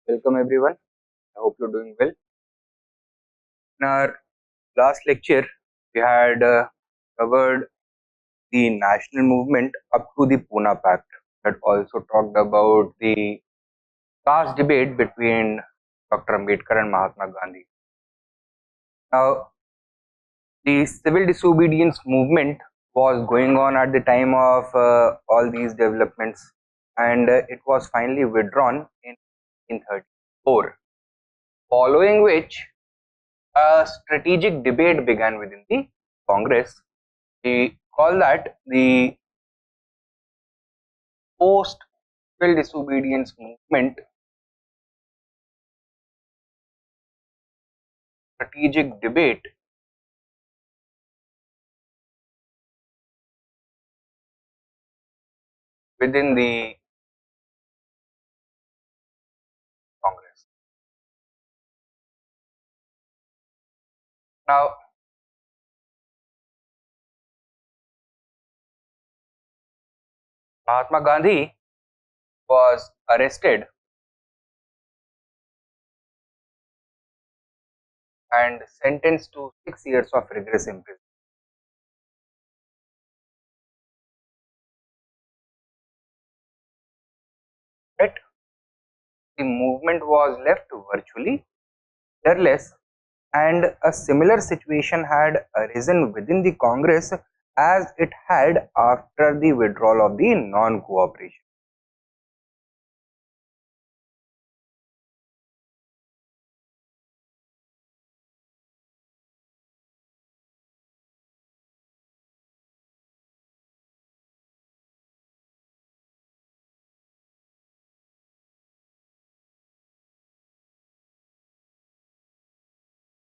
Welcome everyone. I hope you're doing well. In our last lecture, we had covered the national movement up to the Pune Pact. That also talked about the caste debate between Dr. Ambedkar and Mahatma Gandhi. Now, the civil disobedience movement was going on at the time of all these developments, and it was finally withdrawn in 1934. Following which, a strategic debate began within the Congress. We call that the post-civil disobedience movement. Strategic debate within the Congress. Now, Mahatma Gandhi was arrested and sentenced to 6 years of rigorous imprisonment. Right? The movement was left virtually leaderless, and a similar situation had arisen within the Congress as it had after the withdrawal of the non-cooperation.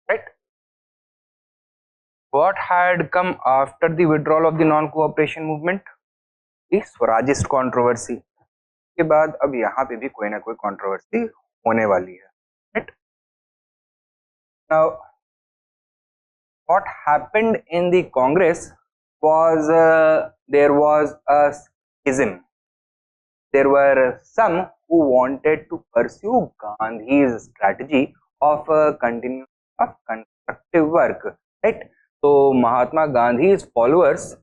Right? What had come after the withdrawal of the non-cooperation movement? The Swarajist controversy. के बाद अब यहाँ पे भी कोई ना कोई controversy होने वाली है. Right? Now, what happened in the Congress was there was a schism. There were some who wanted to pursue Gandhi's strategy of continuous of constructive work. Right? So Mahatma Gandhi's followers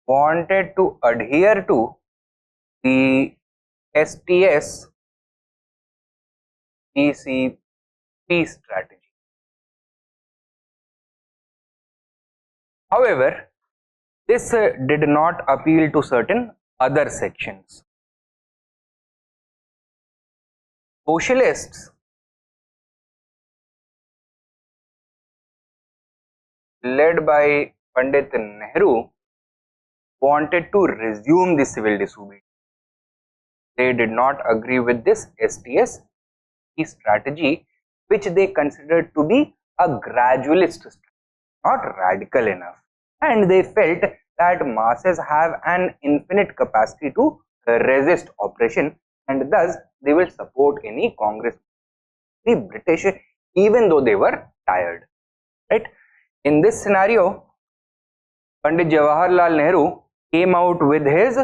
wanted to adhere to the STS PCP strategy. However, this did not appeal to certain other sections. Socialists led by Pandit Nehru wanted to resume the civil disobedience. They did not agree with this STS strategy, which they considered to be a gradualist strategy, not radical enough, and they felt that masses have an infinite capacity to resist oppression, and thus they will support any Congress, the British, even though they were tired. Right? In this scenario, Pandit Jawaharlal Nehru came out with his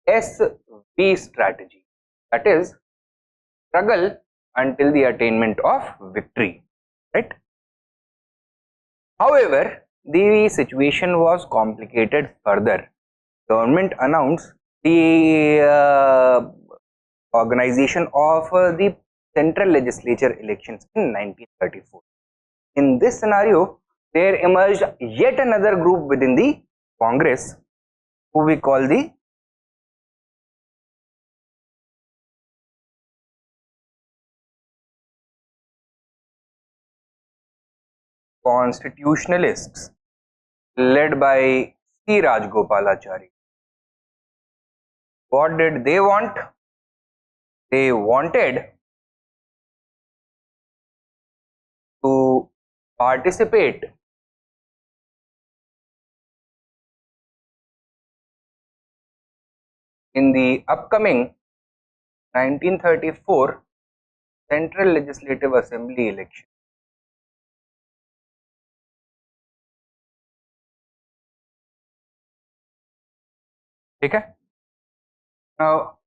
SV strategy, that is, struggle until the attainment of victory. Right? However, the situation was complicated further. Government announced the organization of the central legislature elections in 1934. In this scenario, there emerged yet another group within the Congress, who we call the constitutionalists, led by C. Rajgopalachari. What did they want? They wanted to participate in the upcoming 1934 Central Legislative Assembly election. ठीक है. Now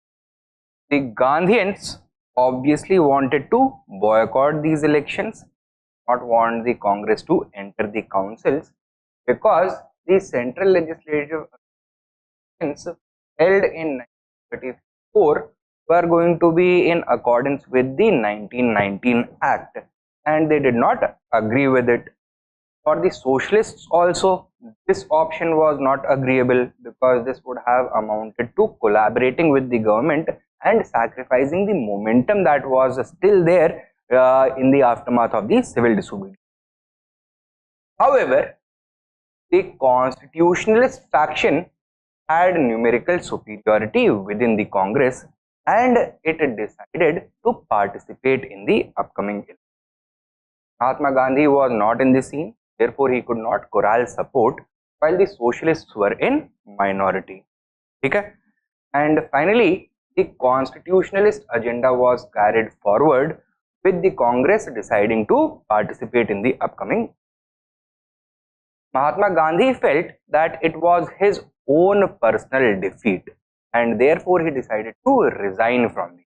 the Gandhians obviously wanted to boycott these elections, not want the Congress to enter the councils, because the central legislative elections held in 1934 were going to be in accordance with the 1919 Act, and they did not agree with it. For the socialists also, this option was not agreeable, because this would have amounted to collaborating with the government and sacrificing the momentum that was still there in the aftermath of the civil disobedience. However, the constitutionalist faction had numerical superiority within the Congress, and it decided to participate in the upcoming election. Mahatma Gandhi was not in the scene, therefore he could not corral support, while the socialists were in minority. Okay? And finally, the constitutionalist agenda was carried forward, with the Congress deciding to participate in the upcoming. Mahatma Gandhi felt that it was his own personal defeat, and therefore he decided to resign from it.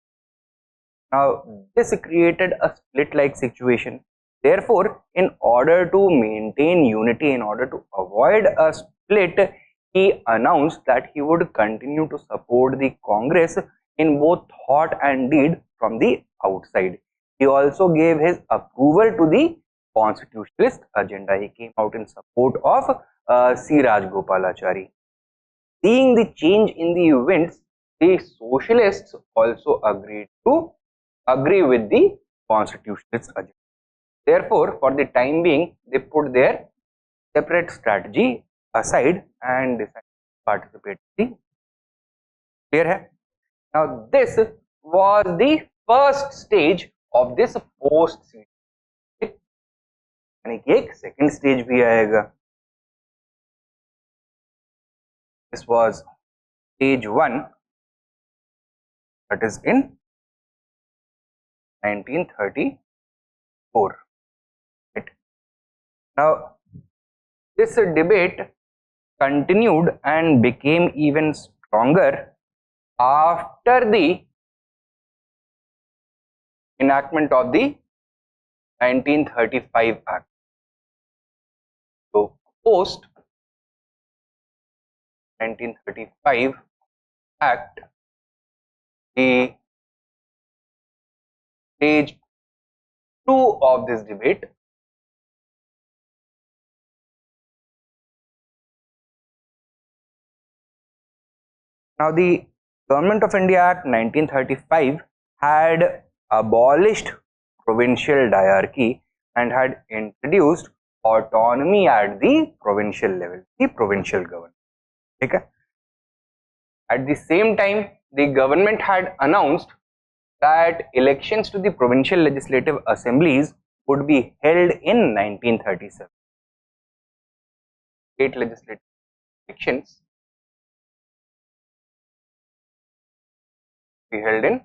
Now, this created a split-like situation. Therefore, in order to maintain unity, in order to avoid a split, he announced that he would continue to support the Congress in both thought and deed from the outside. He also gave his approval to the constitutionalist agenda. He came out in support of C. Rajgopalachari. Seeing the change in the events, the socialists also agreed to agree with the constitutionalist agenda. Therefore, for the time being, they put their separate strategy aside and decided to participate in the. Clear hai? Now, this was the first stage of this post-CDM. यानी कि एक second stage भी आएगा. This was stage 1, that is in 1934. Right? Now, this debate continued and became even stronger after the enactment of the 1935 Act. So, post 1935 Act, the stage 2 of this debate now the Government of India Act 1935 had abolished provincial diarchy and had introduced autonomy at the provincial level, the provincial government. Okay? At the same time, the government had announced that elections to the provincial legislative assemblies would be held in 1937. State legislative elections be held in.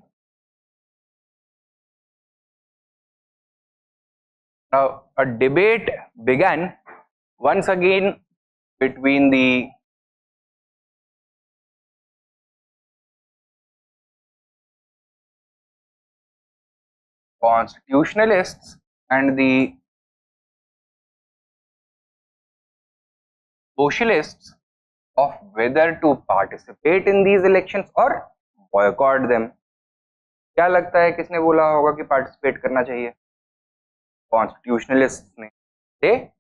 Now, a debate began once again between the constitutionalists and the socialists of whether to participate in these elections or boycott them. क्या लगता है किसने बोला होगा कि participate करना चाहिए? Constitutionalist ने. They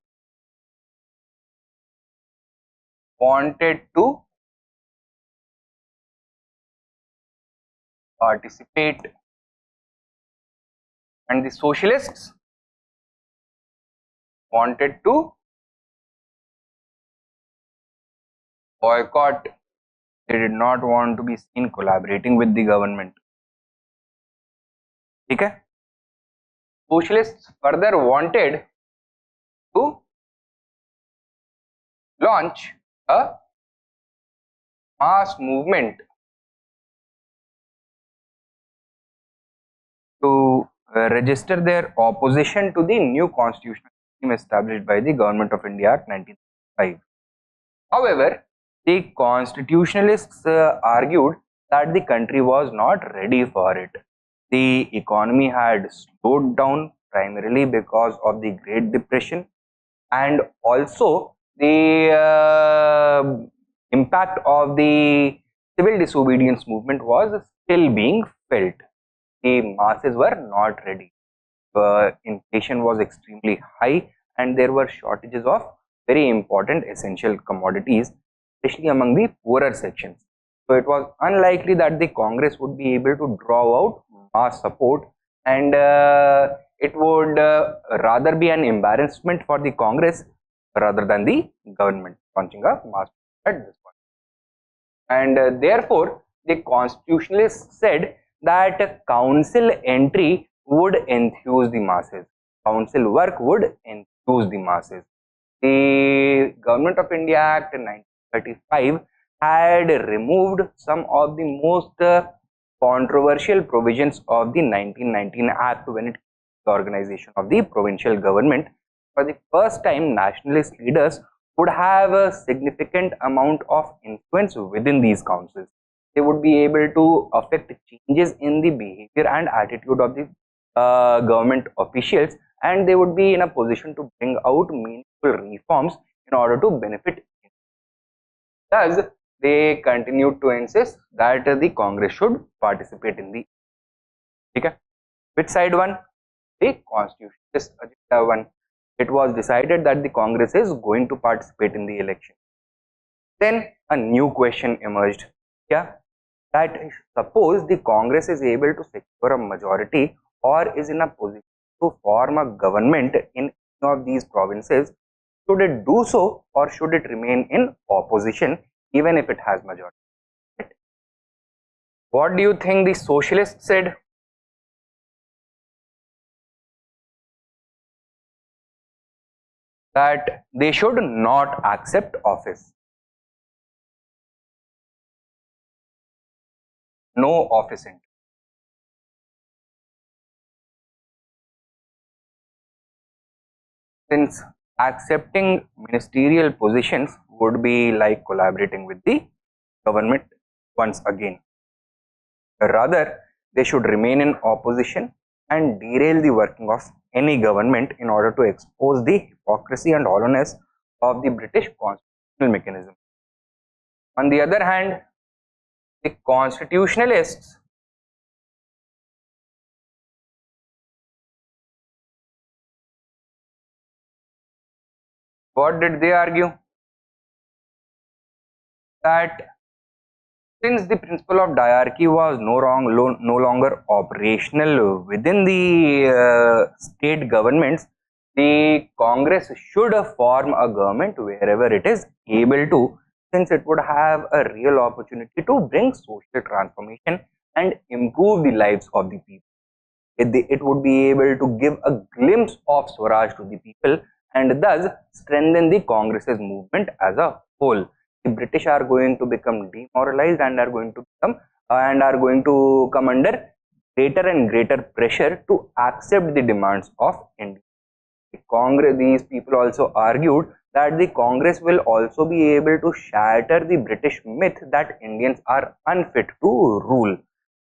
wanted to participate, and the socialists wanted to boycott. They did not want to be seen collaborating with the government. ठीक है? Socialists further wanted to launch a mass movement to register their opposition to the new constitutional scheme established by the Government of India Act 1935. However, The constitutionalists argued that the country was not ready for it. The economy had slowed down primarily because of the Great Depression, and also the impact of the civil disobedience movement was still being felt. The masses were not ready. Inflation was extremely high, and there were shortages of very important essential commodities, especially among the poorer sections. So it was unlikely that the Congress would be able to draw out mass support, and it would rather be an embarrassment for the Congress rather than the government launching a mass at this point. And therefore, the constitutionalists said that council entry would enthuse the masses. Council work would enthuse the masses. The Government of India Act 1935 had removed some of the most controversial provisions of the 1919 Act when it came to the organization of the provincial government. For the first time, nationalist leaders would have a significant amount of influence within these councils. They would be able to affect changes in the behavior and attitude of the government officials, and they would be in a position to bring out meaningful reforms in order to benefit. Thus, they continued to insist that the Congress should participate in the. Okay. Which side won? The constitutionalist agenda won. It was decided that the Congress is going to participate in the election. Then a new question emerged. Yeah, that suppose the Congress is able to secure a majority or is in a position to form a government in any of these provinces, should it do so or should it remain in opposition even if it has majority? What do you think the socialists said? That they should not accept office. No office entry. Since accepting ministerial positions would be like collaborating with the government once again. Rather, they should remain in opposition and derail the working of any government in order to expose the hypocrisy and hollowness of the British constitutional mechanism. On the other hand, the constitutionalists what did they argue? That since the principle of diarchy was no longer operational within the state governments, the Congress should form a government wherever it is able to, since it would have a real opportunity to bring social transformation and improve the lives of the people. It would be able to give a glimpse of Swaraj to the people and thus strengthen the Congress's movement as a whole. The British are going to become demoralized and are going to come under greater and greater pressure to accept the demands of India. These people also argued that the Congress will also be able to shatter the British myth that Indians are unfit to rule,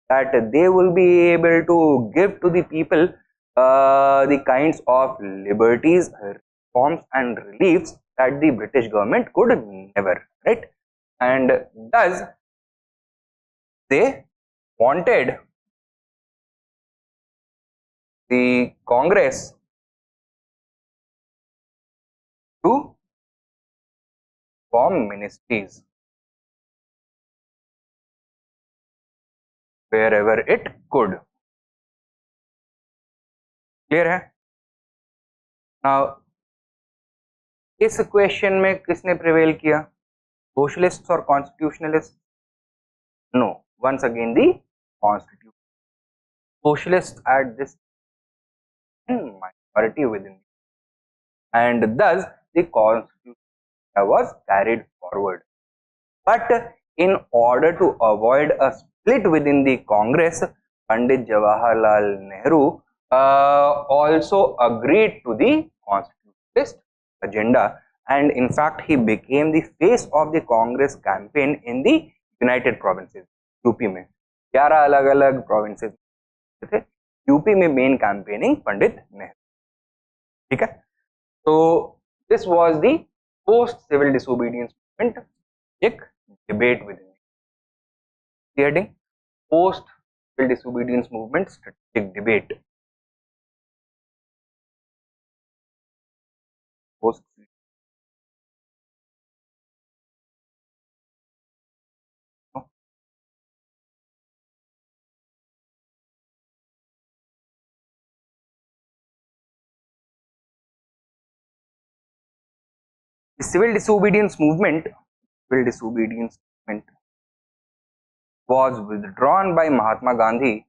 that they will be able to give to the people the kinds of liberties, reforms and reliefs that the British government could never, right? And thus they wanted the Congress to form ministries wherever it could. Clear है? Now इस question में किसने prevail किया? Socialist और constitutionalist? No, once again the constitution. Socialists at this minority within, and thus the constitution was carried forward. But in order to avoid a split within the Congress, Pandit Jawaharlal Nehru also agreed to the constitutionalist agenda, and in fact he became the face of the Congress campaign in the United Provinces, UP में 11 अलग अलग provinces थे, UP में main campaigning Pandit Nehru, ठीक है। तो this was the post civil disobedience movement, एक debate with the heading post civil disobedience movement strategic debate. Post the civil disobedience movement was withdrawn by Mahatma Gandhi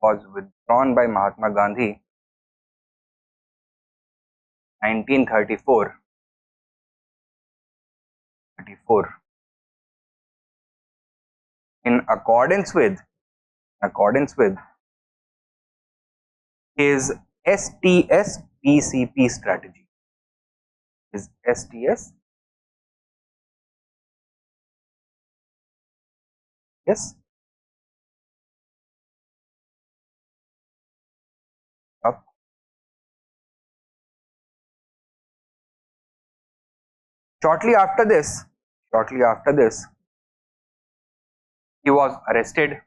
1934 in accordance with his STS-PCP strategy. His STS, yes, up. Shortly after this, he was arrested,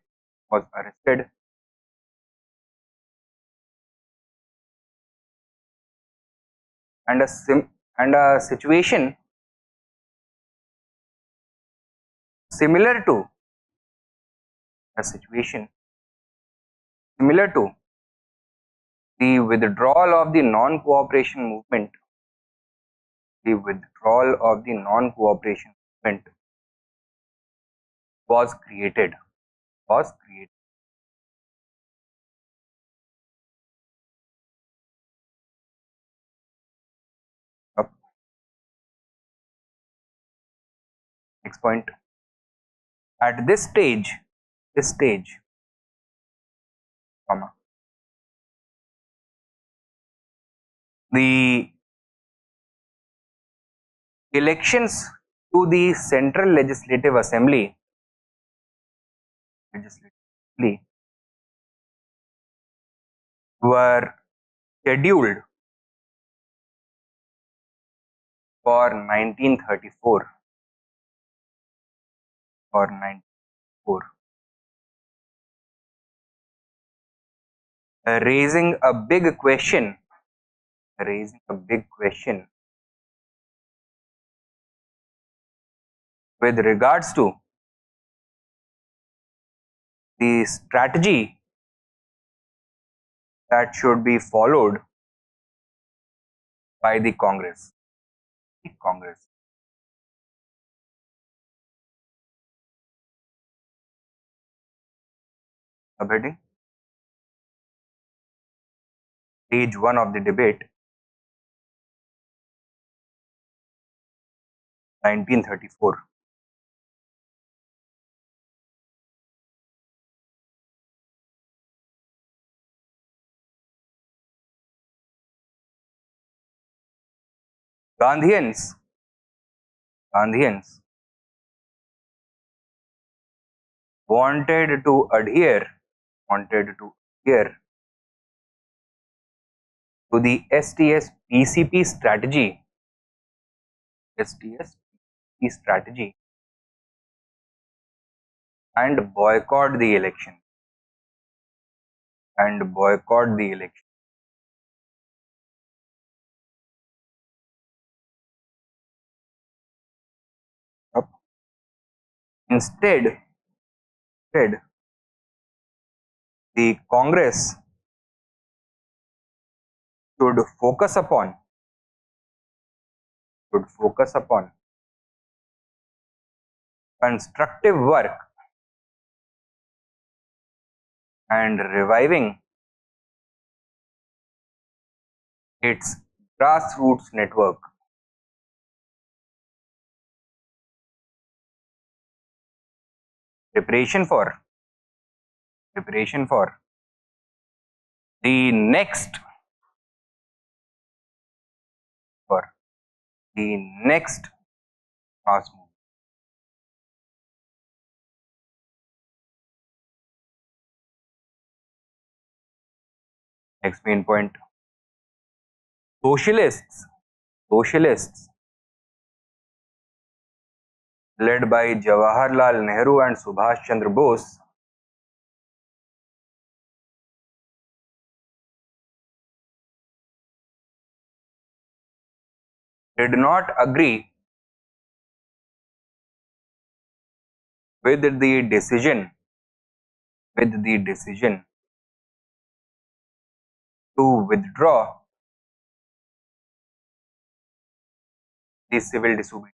and a situation similar to the withdrawal of the non-cooperation movement, was created. Up. Next point. At this stage, comma, the elections to the Central Legislative Assembly were scheduled for 1934. Raising a big question with regards to the strategy that should be followed by the Congress. Subheading: Stage 1 of the debate, 1934. Gandhians wanted to adhere to the STS-PCP strategy, and boycott the election. Instead, the Congress should focus upon constructive work and reviving its grassroots network. Preparation for the next the next mass movement. Next main point. Socialists led by Jawaharlal Nehru and Subhash Chandra Bose did not agree with the decision to withdraw the civil disobedience.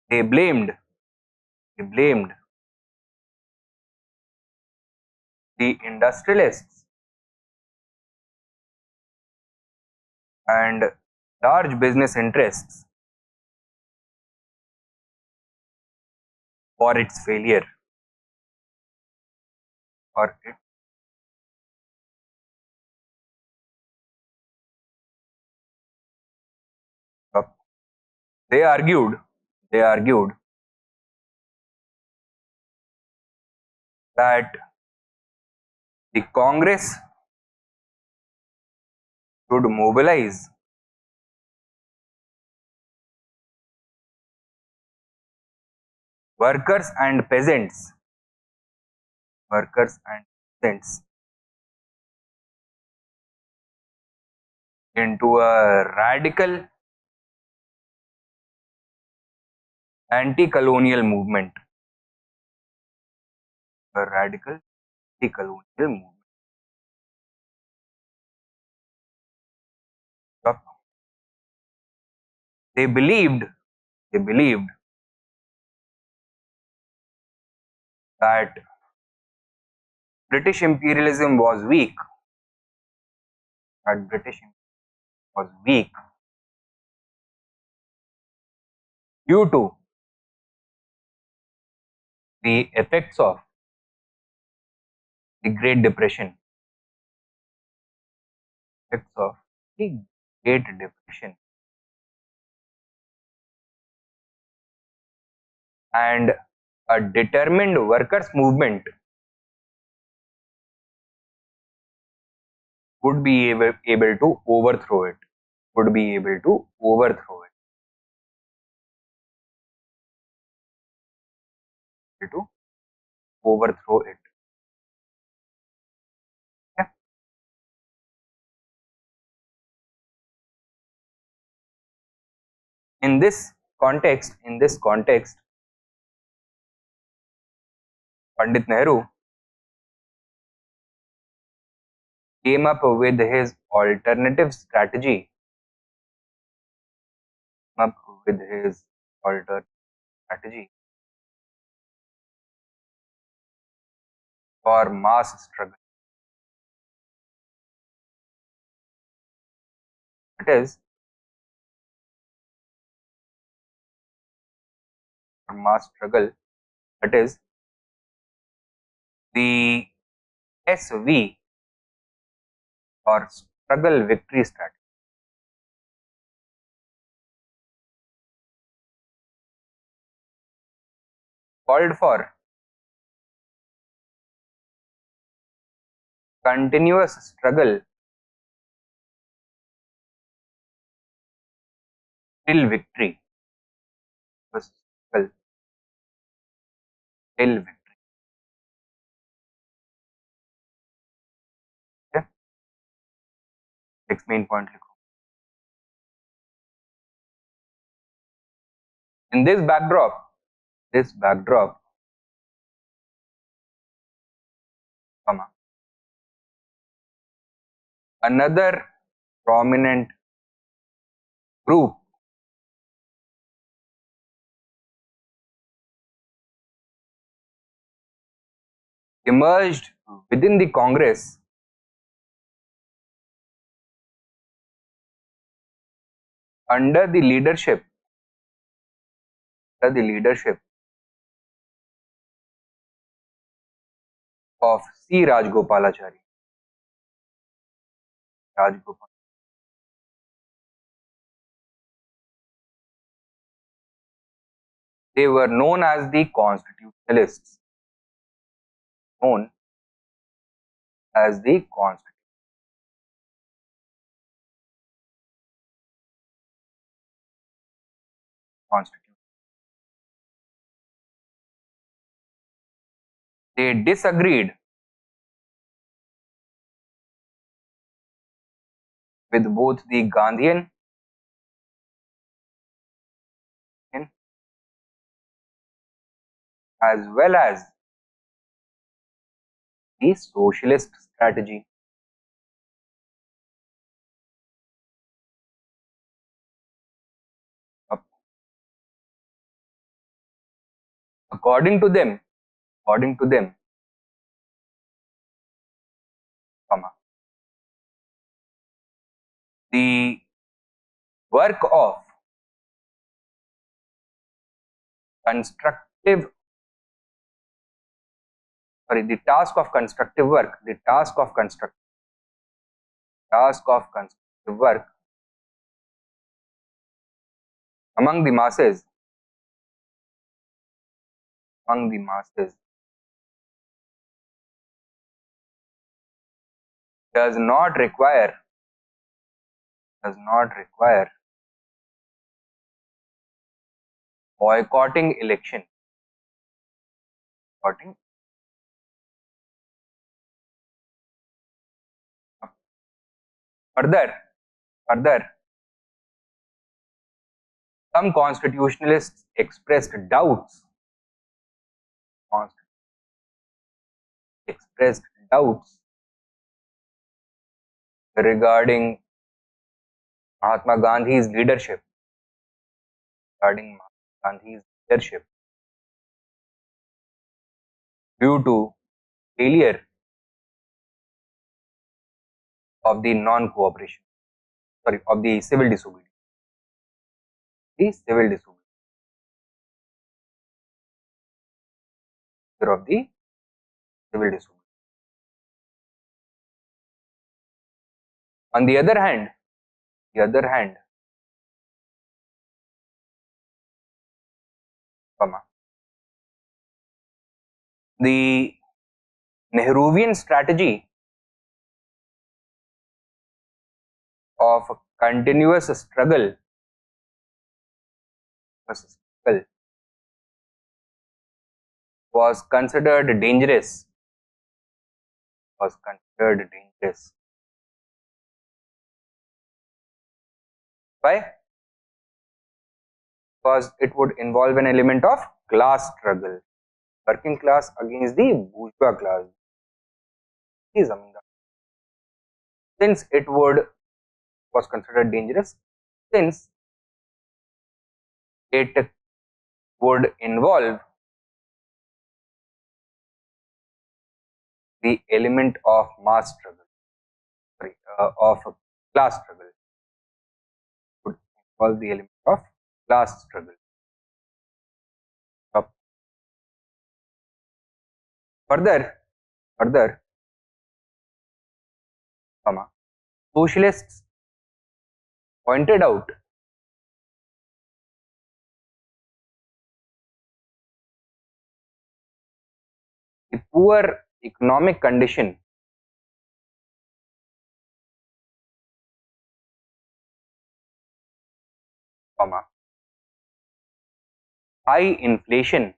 They blamed the industrialists and large business interests for its failure. They argued that the Congress should mobilize workers and peasants into a radical anti-colonial movement. They believed that British imperialism was weak, due to the effects of the Great Depression. And a determined workers' movement would be able to overthrow it. Yeah. In this context, Pandit Nehru came up with his alternative strategy for mass struggle. It is for mass struggle. That is the SV or struggle victory strategy. Called for continuous struggle till victory. Okay. Next main point. In this backdrop, another prominent group emerged within the Congress under the leadership of C. Rajgopalachari. Rajgopal. They were known as the constitutionalists. Known as the constitution. They disagreed with both the Gandhian as well as the socialist strategy. According to them, the work of constructive the task of constructive work among the masses does not require boycotting election. Further, some constitutionalists expressed doubts regarding Mahatma Gandhi's leadership. Due to failure of the non-cooperation, of the civil disobedience. Of the civil disobedience. On the other hand, the Nehruvian strategy of continuous struggle was considered dangerous. Why? Because it would involve an element of class struggle, working class against the bourgeois class, the zamindar. Since it was considered dangerous, since it would involve the element of mass struggle, of class struggle, would involve the element of class struggle. Further, socialists pointed out the poor economic condition high inflation,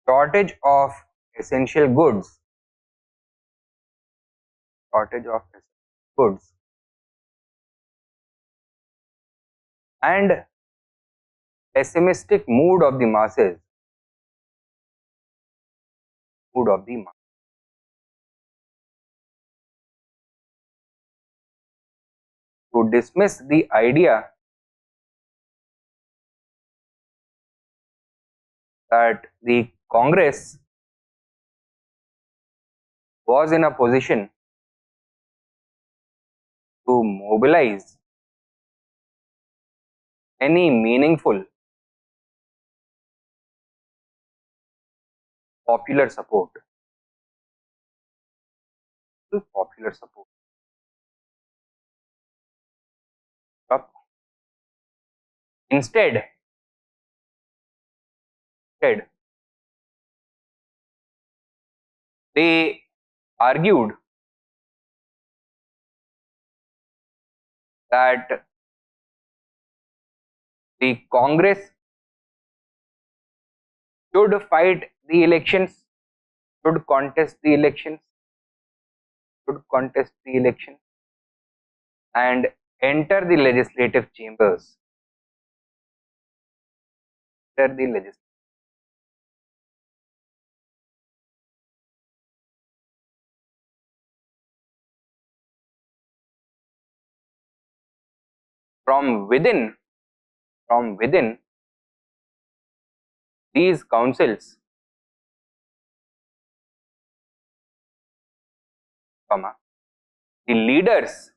shortage of essential goods, and pessimistic mood of the masses, to dismiss the idea that the Congress was in a position to mobilize any meaningful popular support. Popular support. Instead, they argued that the Congress should fight the elections, should contest the elections, and enter the legislative chambers. From within these councils, the leaders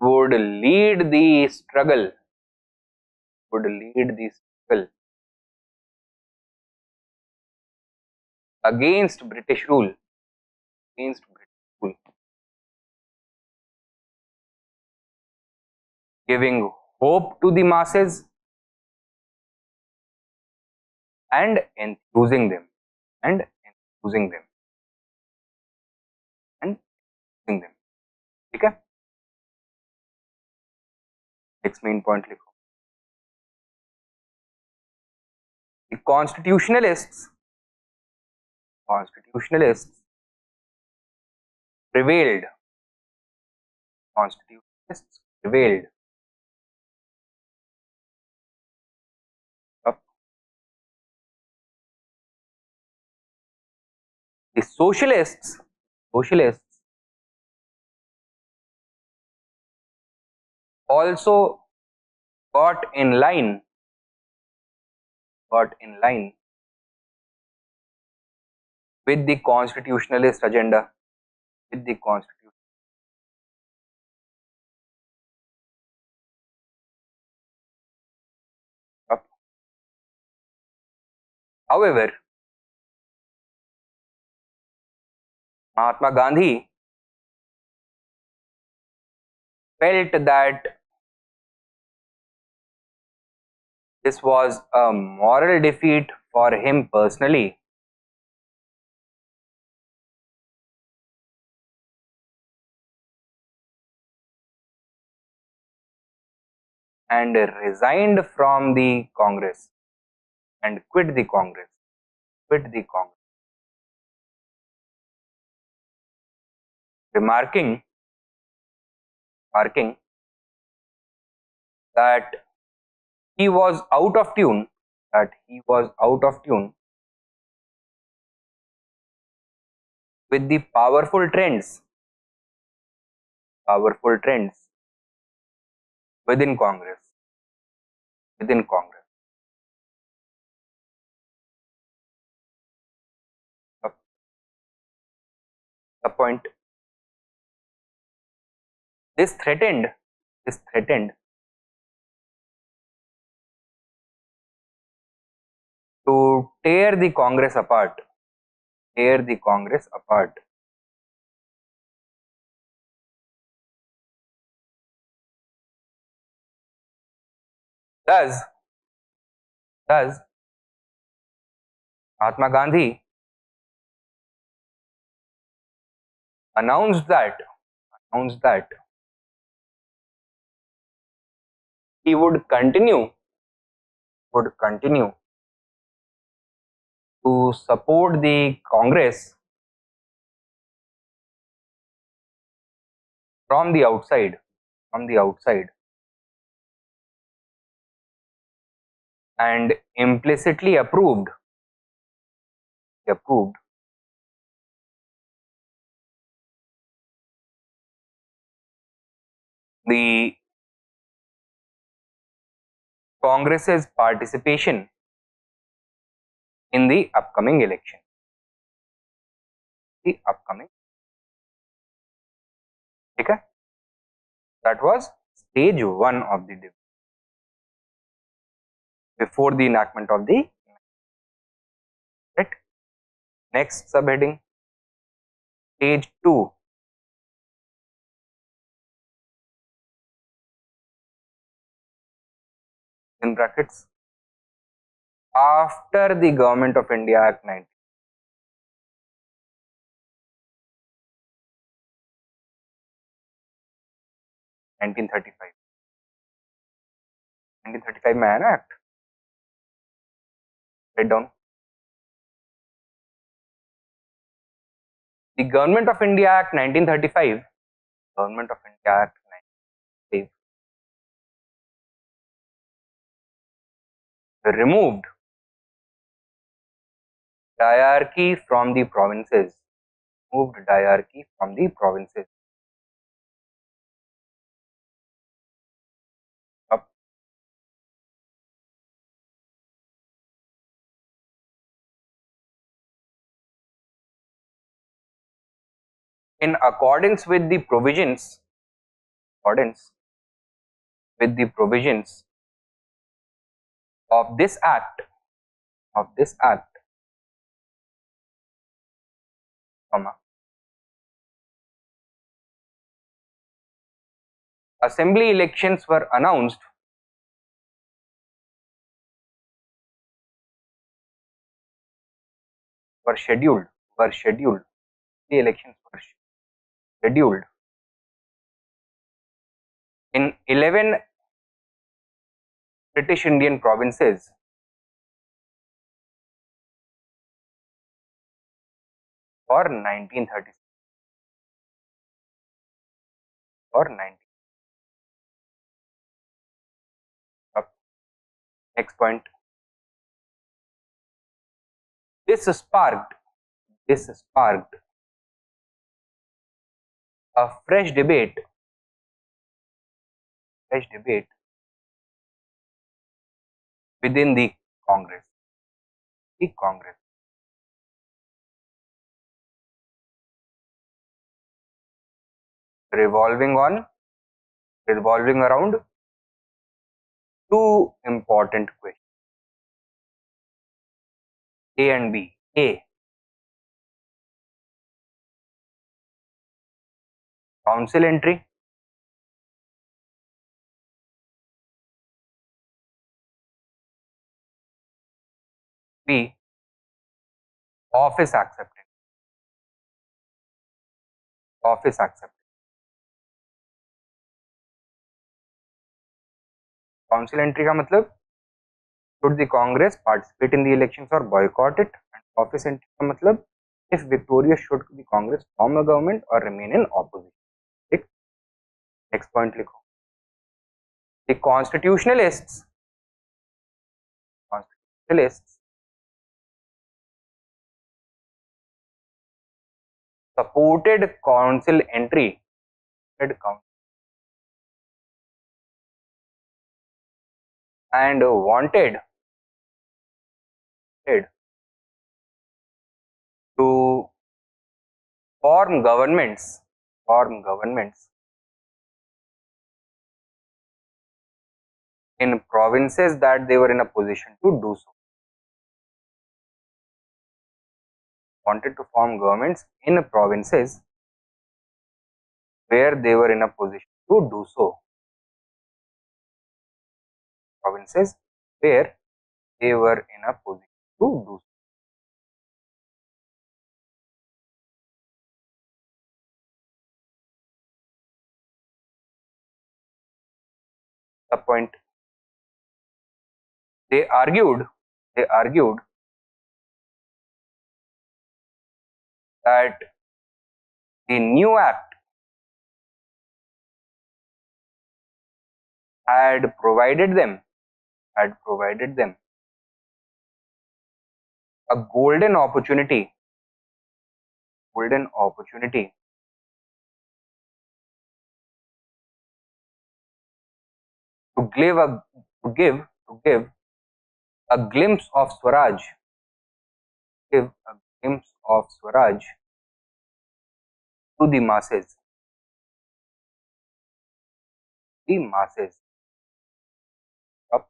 would lead the struggle against British rule, giving hope to the masses and enthusing them. ठीक है, next main point लिखो. The constitutionalists prevailed. The socialists also got in line with the constitutionalist agenda, However, Mahatma Gandhi felt that this was a moral defeat for him personally, and resigned from the Congress and quit the Congress. Remarking that he was out of tune with the powerful trends within Congress. The point, this threatened to tear the Congress apart. Thus, Mahatma Gandhi announced that he would continue to support the Congress from the outside, and implicitly approved the Congress's participation in the upcoming election. Okay? That was stage 1 of the debate before the enactment of the Next subheading, stage 2. In brackets, after the Government of India Act 1935. 1935 में आया ना act, write down. The Government of India Act 1935, Government of India Act 1935 removed diarchy from the provinces. Moved diarchy from the provinces. Up. In accordance with the provisions, of this act, comma, assembly elections were announced were scheduled. The elections were scheduled in 11 British Indian provinces for 1936. Next point. This sparked a fresh debate within the Congress. Revolving around two important questions, A and B. A, council entry. B, office acceptance. Council entry का मतलब, should the Congress participate in the elections or boycott it? And office entry का मतलब, if victorious, should the Congress form a government or remain in opposition? ठीक, next point लिखो. The constitutionalists supported council entry and wanted to form governments in provinces that they were in a position to do so. Wanted to form governments in provinces where they were in a position to do so. Provinces where they were in a position to do so. The point, they argued that the new act had provided them a golden opportunity to give a glimpse of Swaraj, to the masses. Up.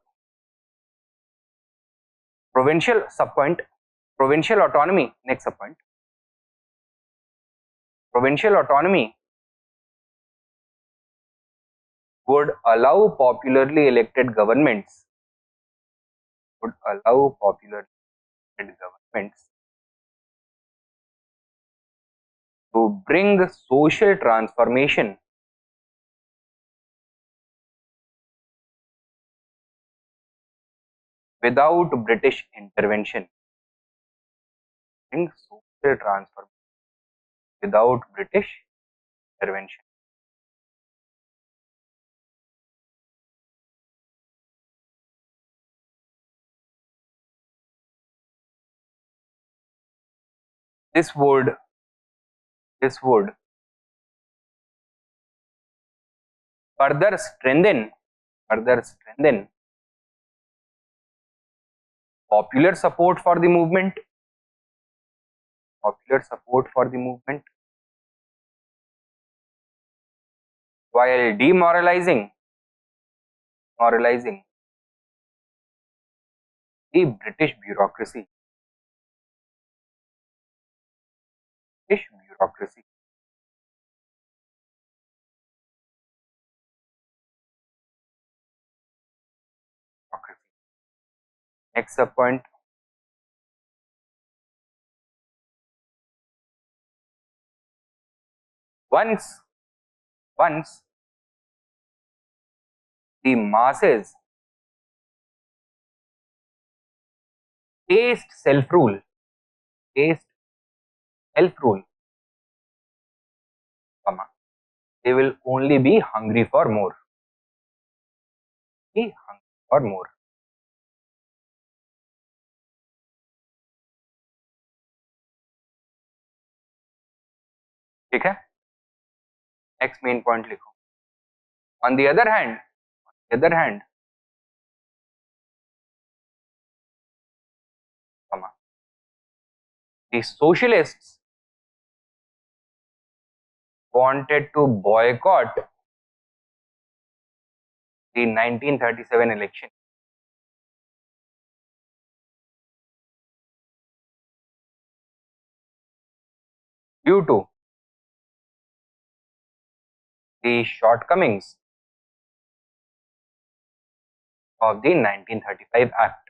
Provincial subpoint, Provincial autonomy, next point. Provincial autonomy would allow popularly elected governments to bring social transformation without British intervention. Bring social transformation without British intervention. This would further strengthen popular support for the movement, while demoralizing the British bureaucracy. Next point. Once the masses taste self-rule, they will only be hungry for more. ठीक है, next main point लिखो. On the other hand, the socialists wanted to boycott the 1937 election due to the shortcomings of the 1935 Act.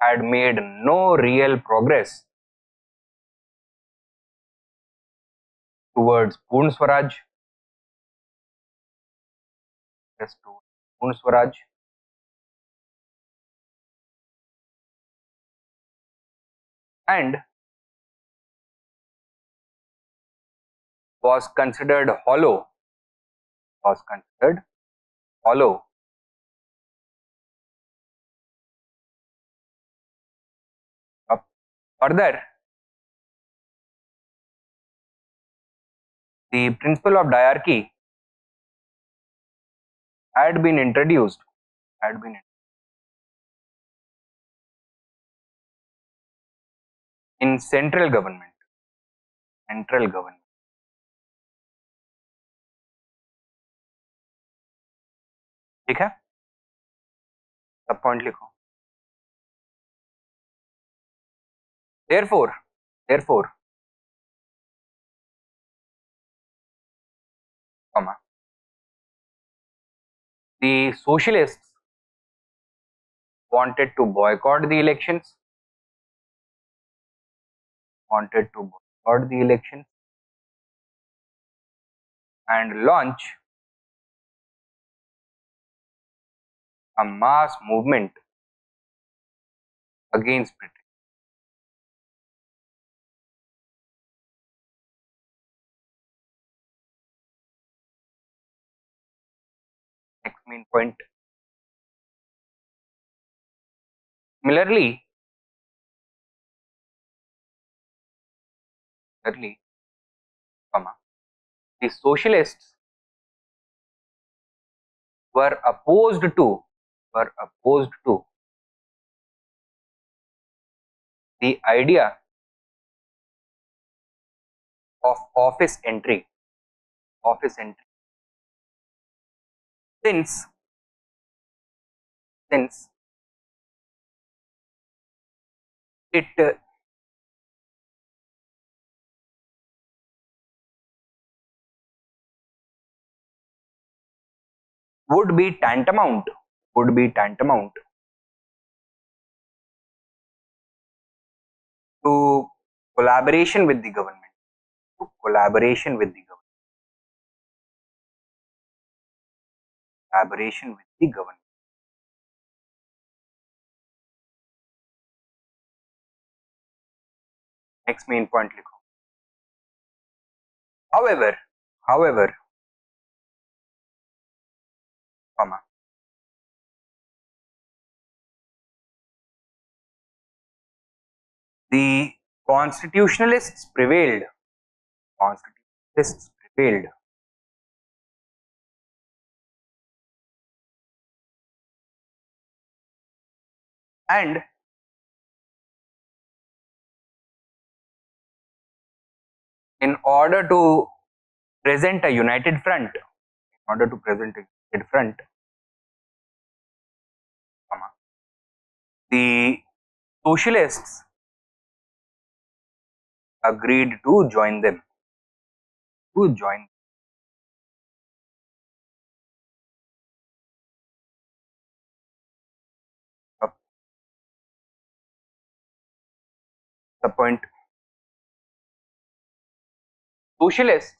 Had made no real progress towards Purn Swaraj, and was considered hollow. Further, the principle of diarchy had been introduced in central government. ठीक है, सब point लिखो. Therefore, the socialists wanted to boycott the elections, and launch a mass movement against Britain. Next main point. Similarly, the socialists were opposed to the idea of office entry, since since it would be tantamount to collaboration with the government, to collaboration with the government, collaboration with the government. Next main point लिखो. However, comma, the constitutionalists prevailed. Constitutionalists prevailed. And in order to present a united front, comma, the socialists agreed to join them. Up the point. Socialists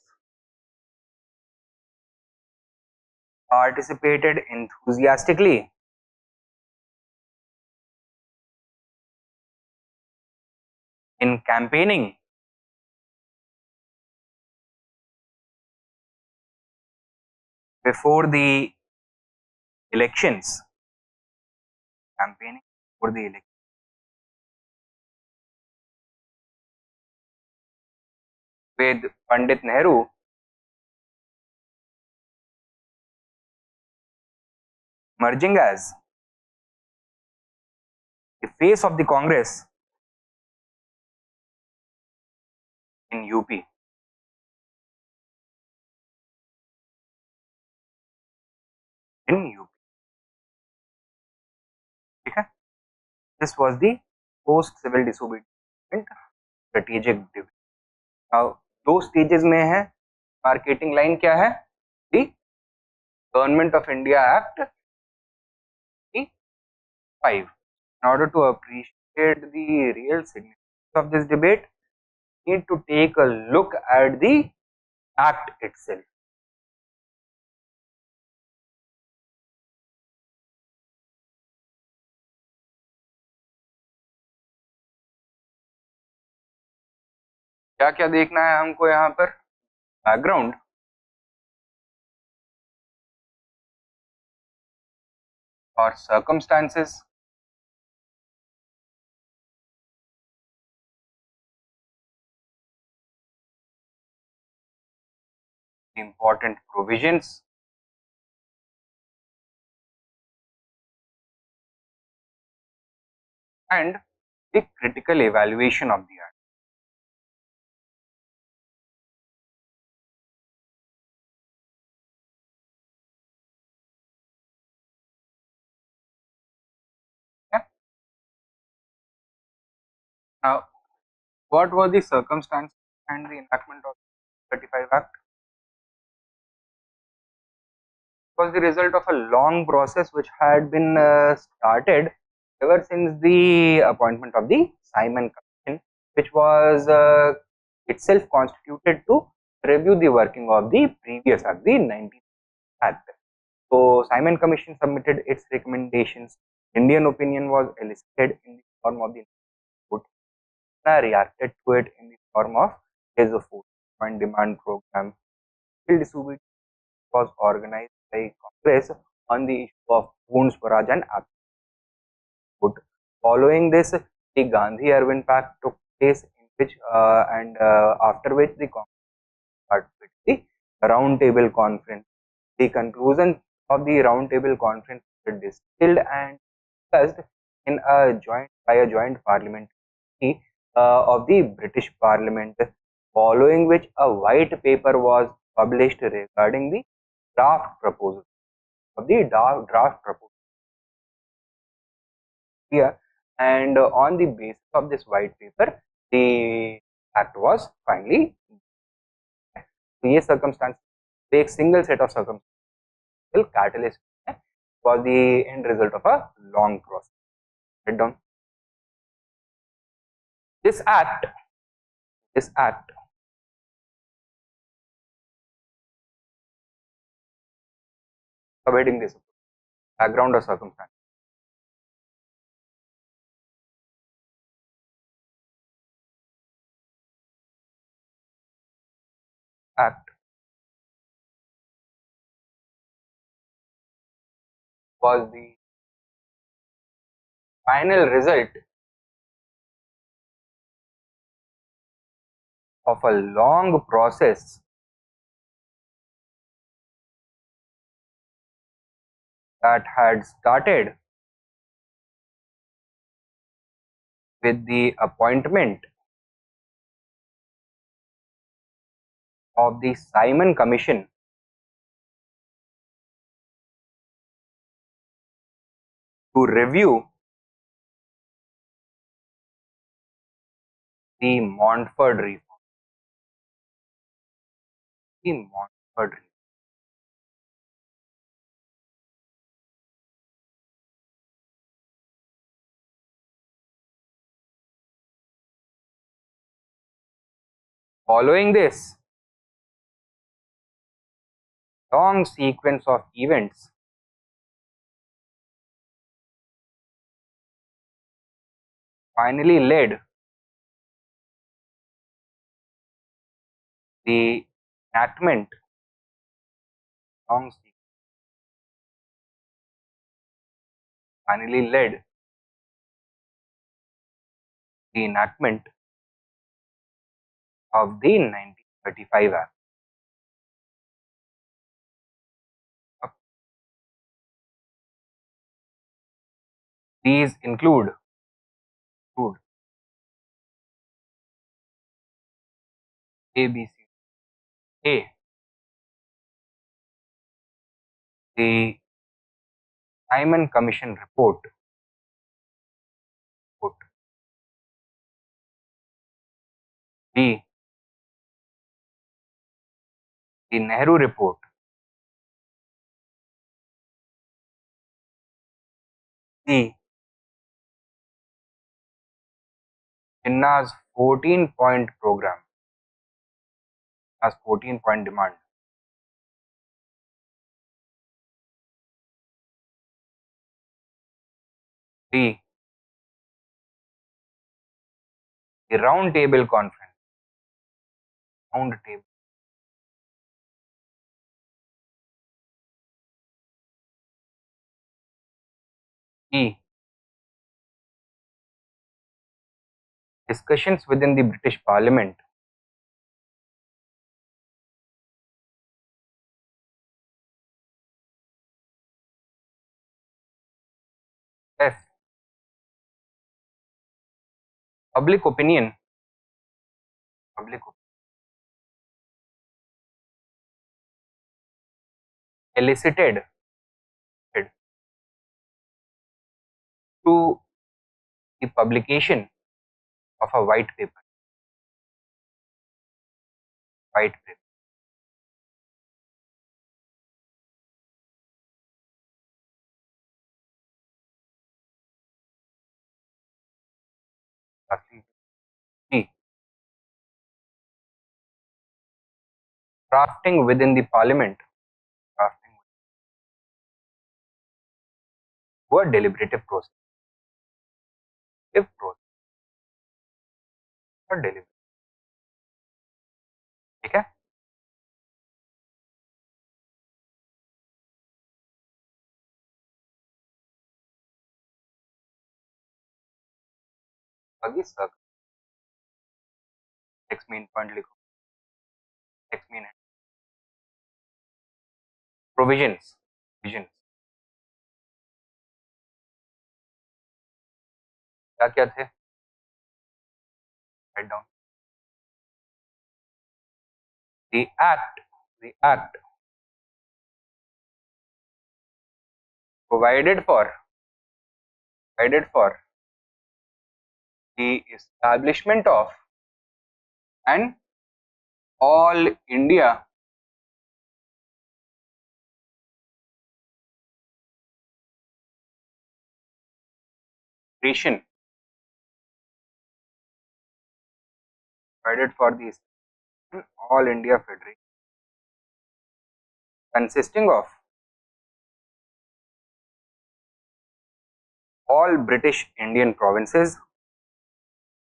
participated enthusiastically in campaigning before the elections. With Pandit Nehru emerging as the face of the Congress in UP. Okay? This was the post-civil disobedience strategic division. Now, दो stages में है. Marketing line क्या है? The Government of India Act 5. In order to appreciate the real significance of this debate, we need to take a look at the act itself. क्या क्या देखना है हमको यहाँ पर? Background, or circumstances, important provisions, and the critical evaluation of the act. Okay? Now, what were the circumstances and the enactment of 35 Act? It was the result of a long process which had been started ever since the appointment of the Simon Commission, which was itself constituted to review the working of the previous Act, the 19th Act. So, Simon Commission submitted its recommendations. Indian opinion was elicited in the form of the report. Reacted to it in the form of his 4-point demand program. Civil disobedience was organized by Congress on the issue of Poon Swaraj and Absolute. Following this, the Gandhi-Irwin Pact took place, in which after which the Congress participated the Round Table Conference. The conclusion of the Round Table Conference were distilled and discussed in a joint parliament of the British Parliament, following which a white paper was published regarding the draft proposal. clear, and on the basis of this white paper, the act was finally. तो ये circumstance, एक single set of circumstantial catalyst was the end result of a long process. Write down. This act subheading this background or circumstance. Act was the final result of a long process that had started with the appointment of the Simon Commission to review the Montfort reform. The Montfort reform. Following this long sequence of events, finally led the enactment long sequence, finally led the enactment of the 1935 Act. These include A, B, C. A, the Simon Commission report. B, the Nehru report. C, Jinnah's 14-point program, as 14-point demand. D, the round table conference. Round table. E, discussions within the British Parliament. F, public opinion. Elicited to the publication of a white paper. White paper. C, drafting within the Parliament. Drafting to a deliberative process. If process or deliberative. ठीक है? अभी सक x main point लिखो. X main है provisions. क्या क्या थे? Write down. The act provided for provided for the establishment of an all India federation, provided for the all India federation consisting of all British Indian provinces,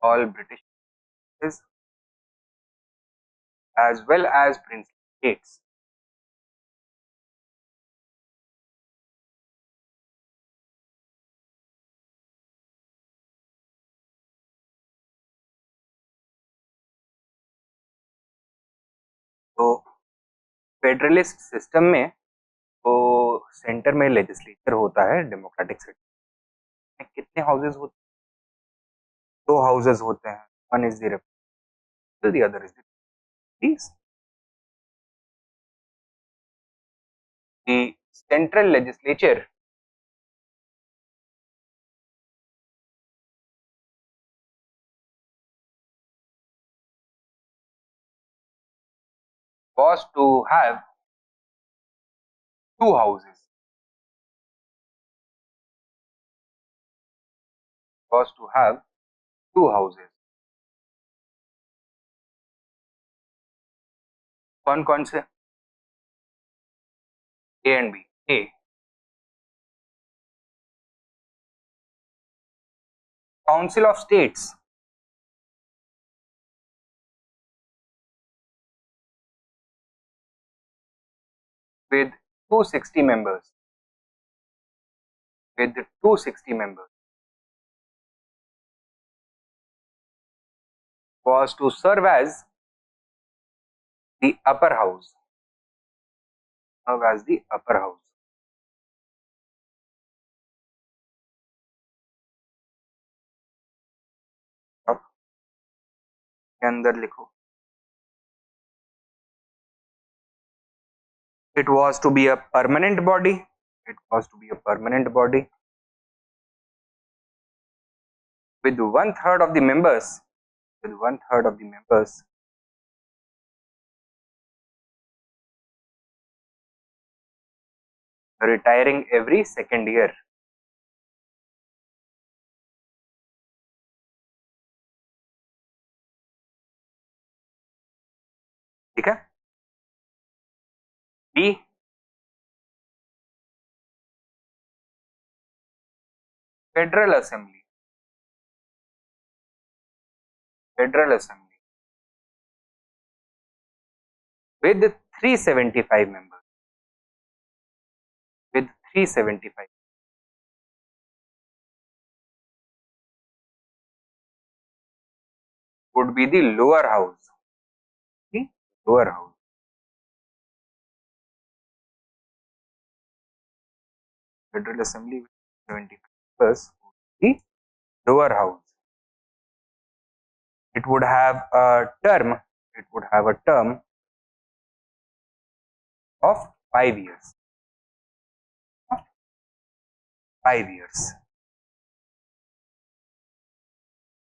all British provinces as well as princely states. तो federalist system में तो centre में legislature होता है, democratic system में कितने houses होते हैं? दो हाउसेज होते हैं, one is the representative, the other is the central legislature was to have two houses, was to have two houses. कौन कौन से? A and B. A, Council of States, with 260 members, with 260 members, was to serve as the upper house, serve as the upper house. अब के अंदर लिखो, it was to be a permanent body, it was to be a permanent body with one third of the members, with one third of the members retiring every second year. ठीक है? B, Federal Assembly, Federal Assembly with 375 members, with 375 would be the lower house, the lower house. Federal Assembly with 75 members would be the lower house. It would have a term, it would have a term of 5 years, 5 years.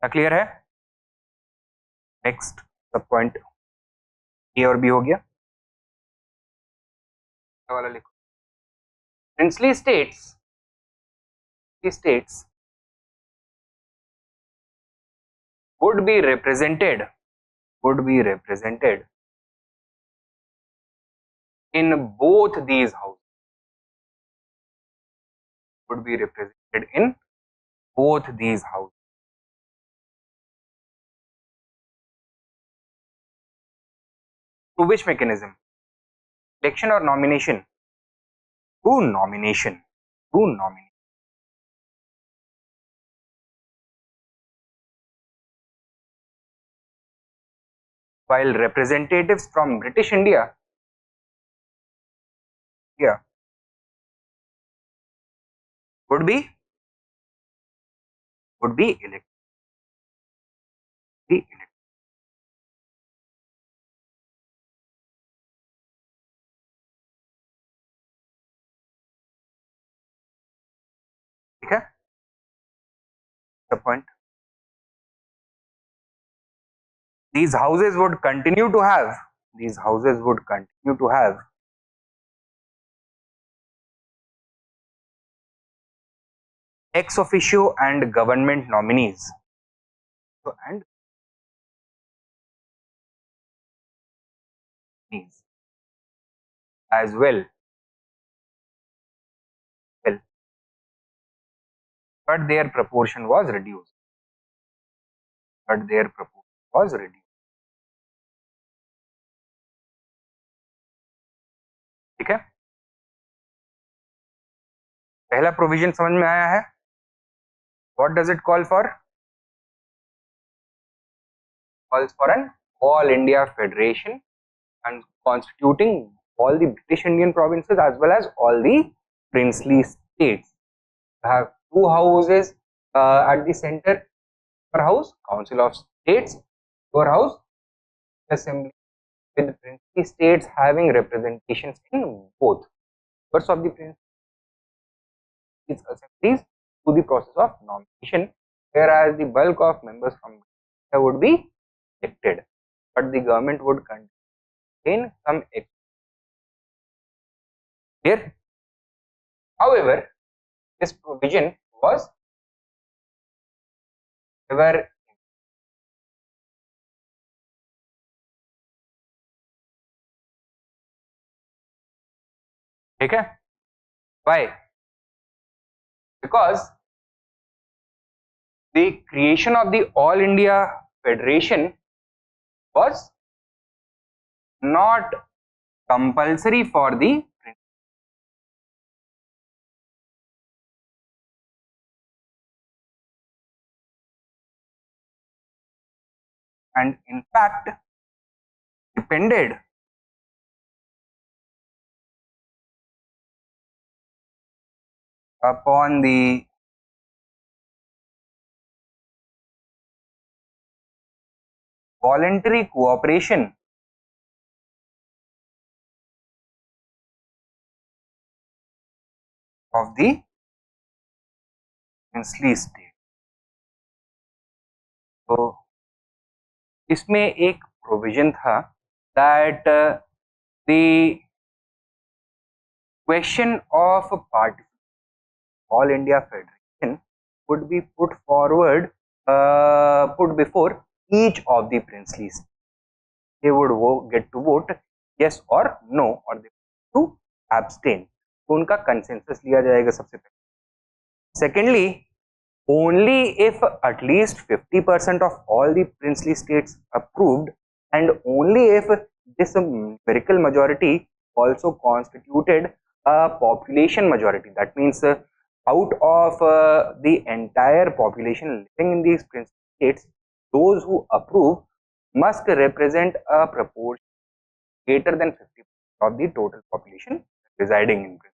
क्या clear है? Next सब point A और B हो गया, वाला लिखो, princely states would be represented in both these houses, would be represented in both these houses. To which mechanism? Election or nomination? To nomination, to nomination. While representatives from British India would be elected, ठीक है? the point. These houses would continue to have ex officio and government nominees. So, and as well, but their proportion was reduced. ठीक है, पहला provision समझ में आया है. What does it call for? Calls for an all India federation and constituting all the British Indian provinces as well as all the princely states. You have two houses at the center. Upper house, Council of States. Lower house, Assembly, with princely states having representations in both members of the princely assemblies to the process of nomination, whereas the bulk of members from India would be elected, but the government would contain some here. However, this provision was never taken. Why? Because the creation of the All India Federation was not compulsory for the and in fact depended upon the voluntary cooperation of the princely state. तो इसमें एक provision था that the question of participation All India Federation would be put before each of the princely states. They would get to vote yes or no, or they to abstain. तो उनका consensus लिया जाएगा सबसे पहले. Secondly, only if at least 50% of all the princely states approved, and only if this numerical majority also constituted a population majority. That means out of the entire population living in these princely states, those who approve must represent a proportion greater than 50% of the total population residing in Prince.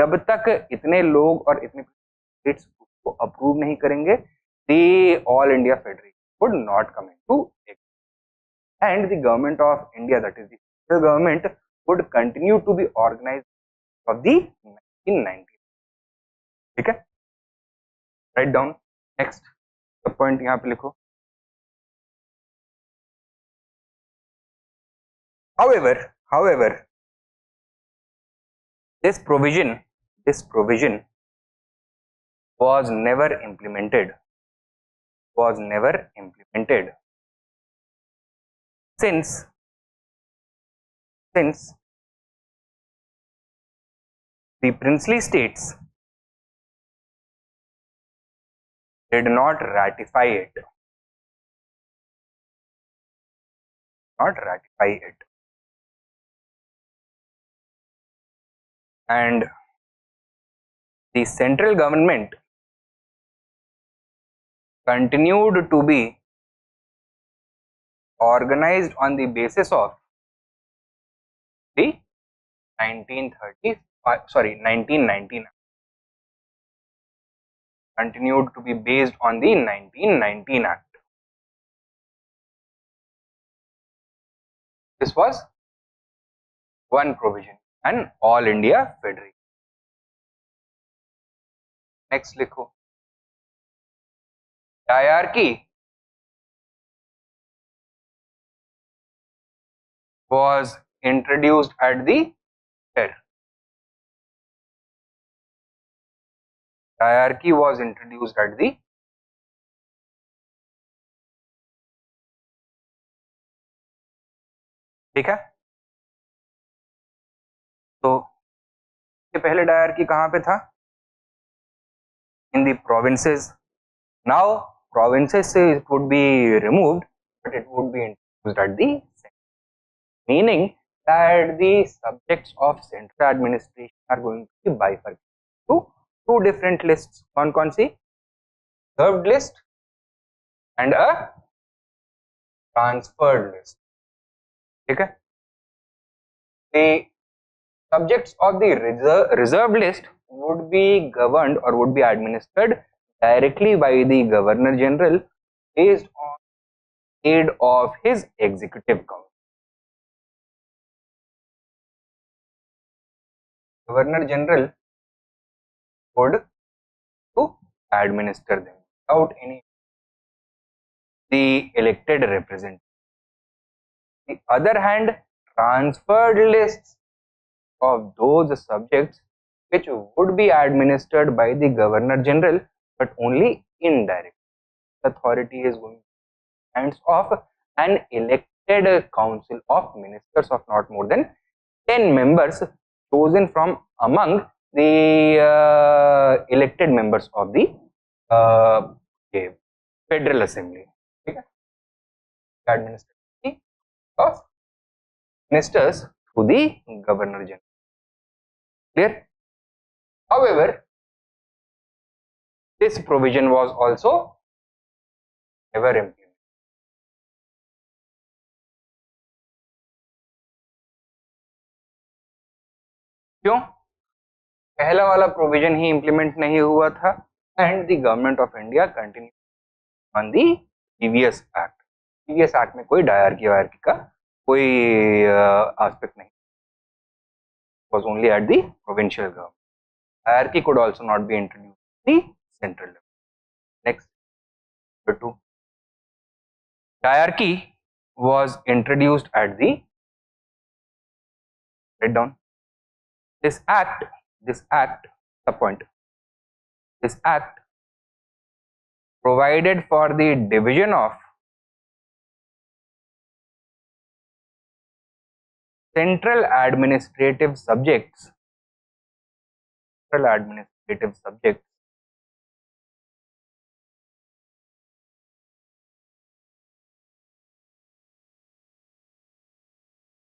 जब तक इतने लोग और इतने states को approve नहीं करेंगे, the All India Federation would not come into effect, and the government of India, that is the central government, would continue to be organized of the 1990. ठीक है, write down next the point यहाँ पे लिखो. However, this provision was never implemented. Since the princely states did not ratify it. And the central government continued to be organized on the basis of the 1919 continued to be based on the 1919 Act. This was one provision, an All India Federation. Next लिखो. hierarchy was introduced at the where? Hierarchy was introduced at the ठीक है तो इससे पहले dyarchy कहाँ पे था in the provinces now provinces it would be removed but it would be introduced at the center, meaning that the subjects of central administration are going to be bifurcated to two different lists कौन सी reserved list and a transferred list ठीक है the subjects of the reserved list would be governed or would be administered directly by the Governor General based on aid of his executive council. Governor General would to administer them without any the elected representative. On the other hand, transferred lists of those subjects which would be administered by the Governor General but only indirectly. Authority is going to hands of an elected council of ministers of not more than 10 members chosen from among the elected members of the Federal Assembly. Okay? Administration of ministers to the Governor General. Clear? However, this provision was also never implemented. क्यों? पहला वाला provision ही implement नहीं हुआ था and the government of India continue on the previous act. Previous act में कोई dyarchy का कोई एस्पेक्ट नहीं, was only at the provincial government. Hierarchy could also not be introduced at the central level. Next, number 2. Hierarchy was introduced at the, write down, this act, the point, this act provided for the division of central administrative subjects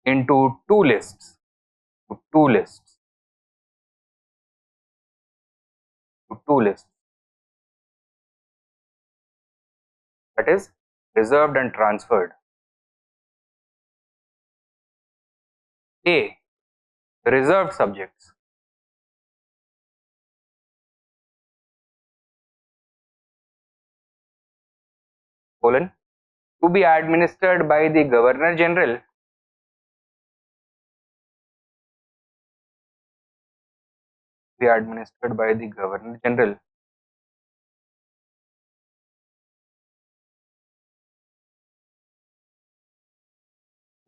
into two lists, that is reserved and transferred. A. Reserved subjects. Colon, to be administered by the Governor General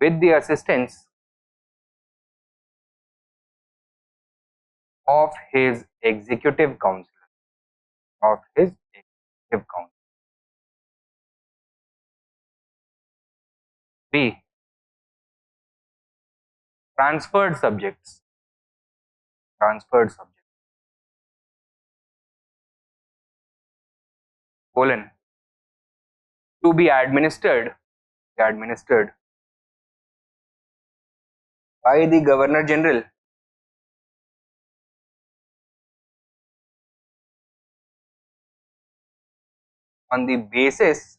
with the assistance of his executive council. B. Transferred subjects. Colon, to be administered by the Governor General on the basis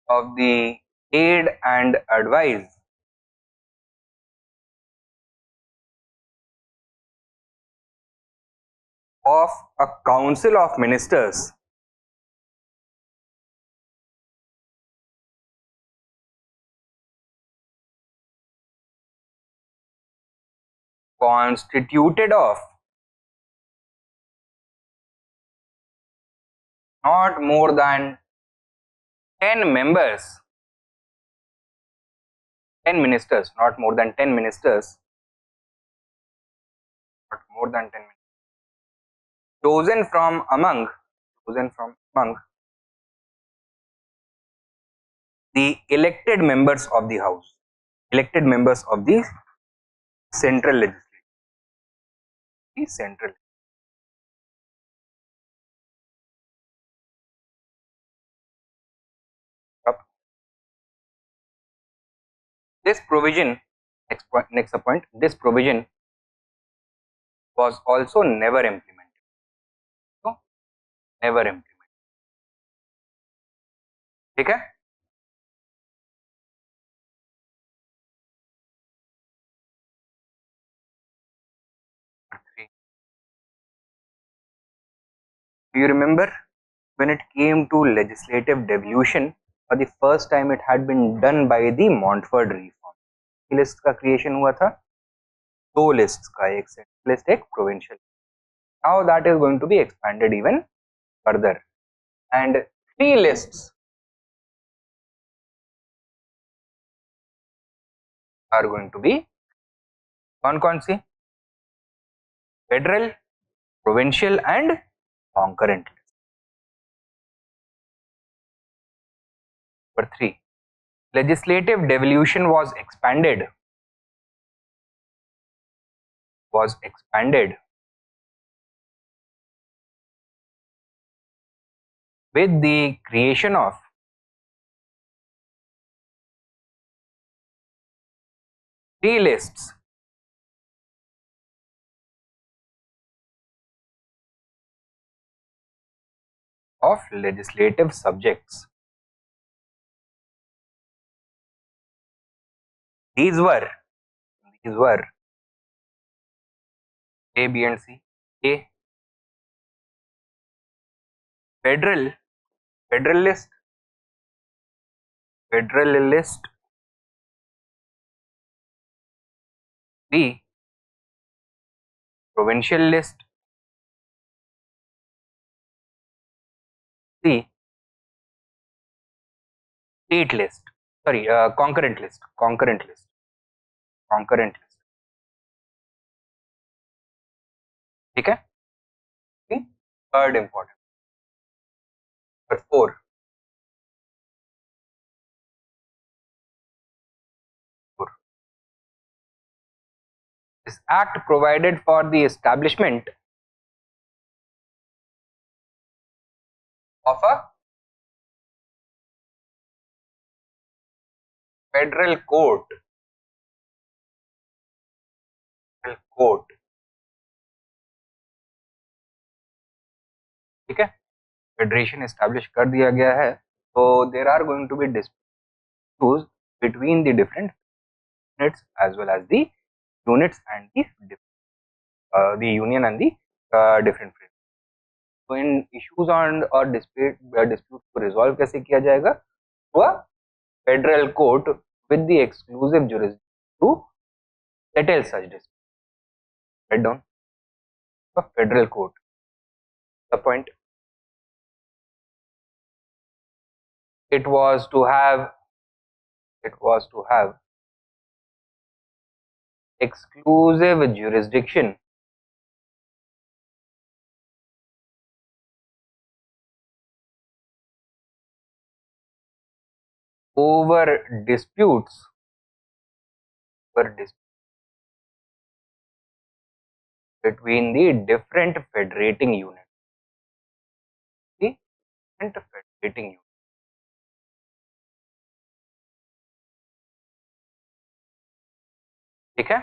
of the aid and advice of a council of ministers constituted of not more than 10 members, 10 ministers, not more than 10 ministers, not more than 10 ministers, chosen from among the elected members of the house, elected members of the central legislature, the central. This provision, next point, this provision was also never implemented. So, never implemented. ठीक है? Do you remember when it came to legislative devolution, for the first time it had been done by the Montford reform. List का creation हुआ था, दो lists का, एक central list, एक provincial. Now that is going to be expanded even further, and 3 lists are going to be, कौन सी? Federal, provincial and concurrent list. Number 3, legislative devolution was expanded with the creation of three lists of legislative subjects. These were A, B and C. A, federal list, B, provincial list, C, state list, sorry, concurrent list. ठीक है? Third important. Number 4, this act provided for the establishment of a federal court. ठीक है? Federation establish कर दिया गया है, तो there are going to be disputes between the different units as well as the units and the union and the different phrases. So in issues on or disputes को resolve कैसे किया जाएगा? तो federal court with the exclusive jurisdiction to settle such disputes. Write down the federal court. The point, it was to have exclusive jurisdiction over disputes between the different federating units. ठीक है?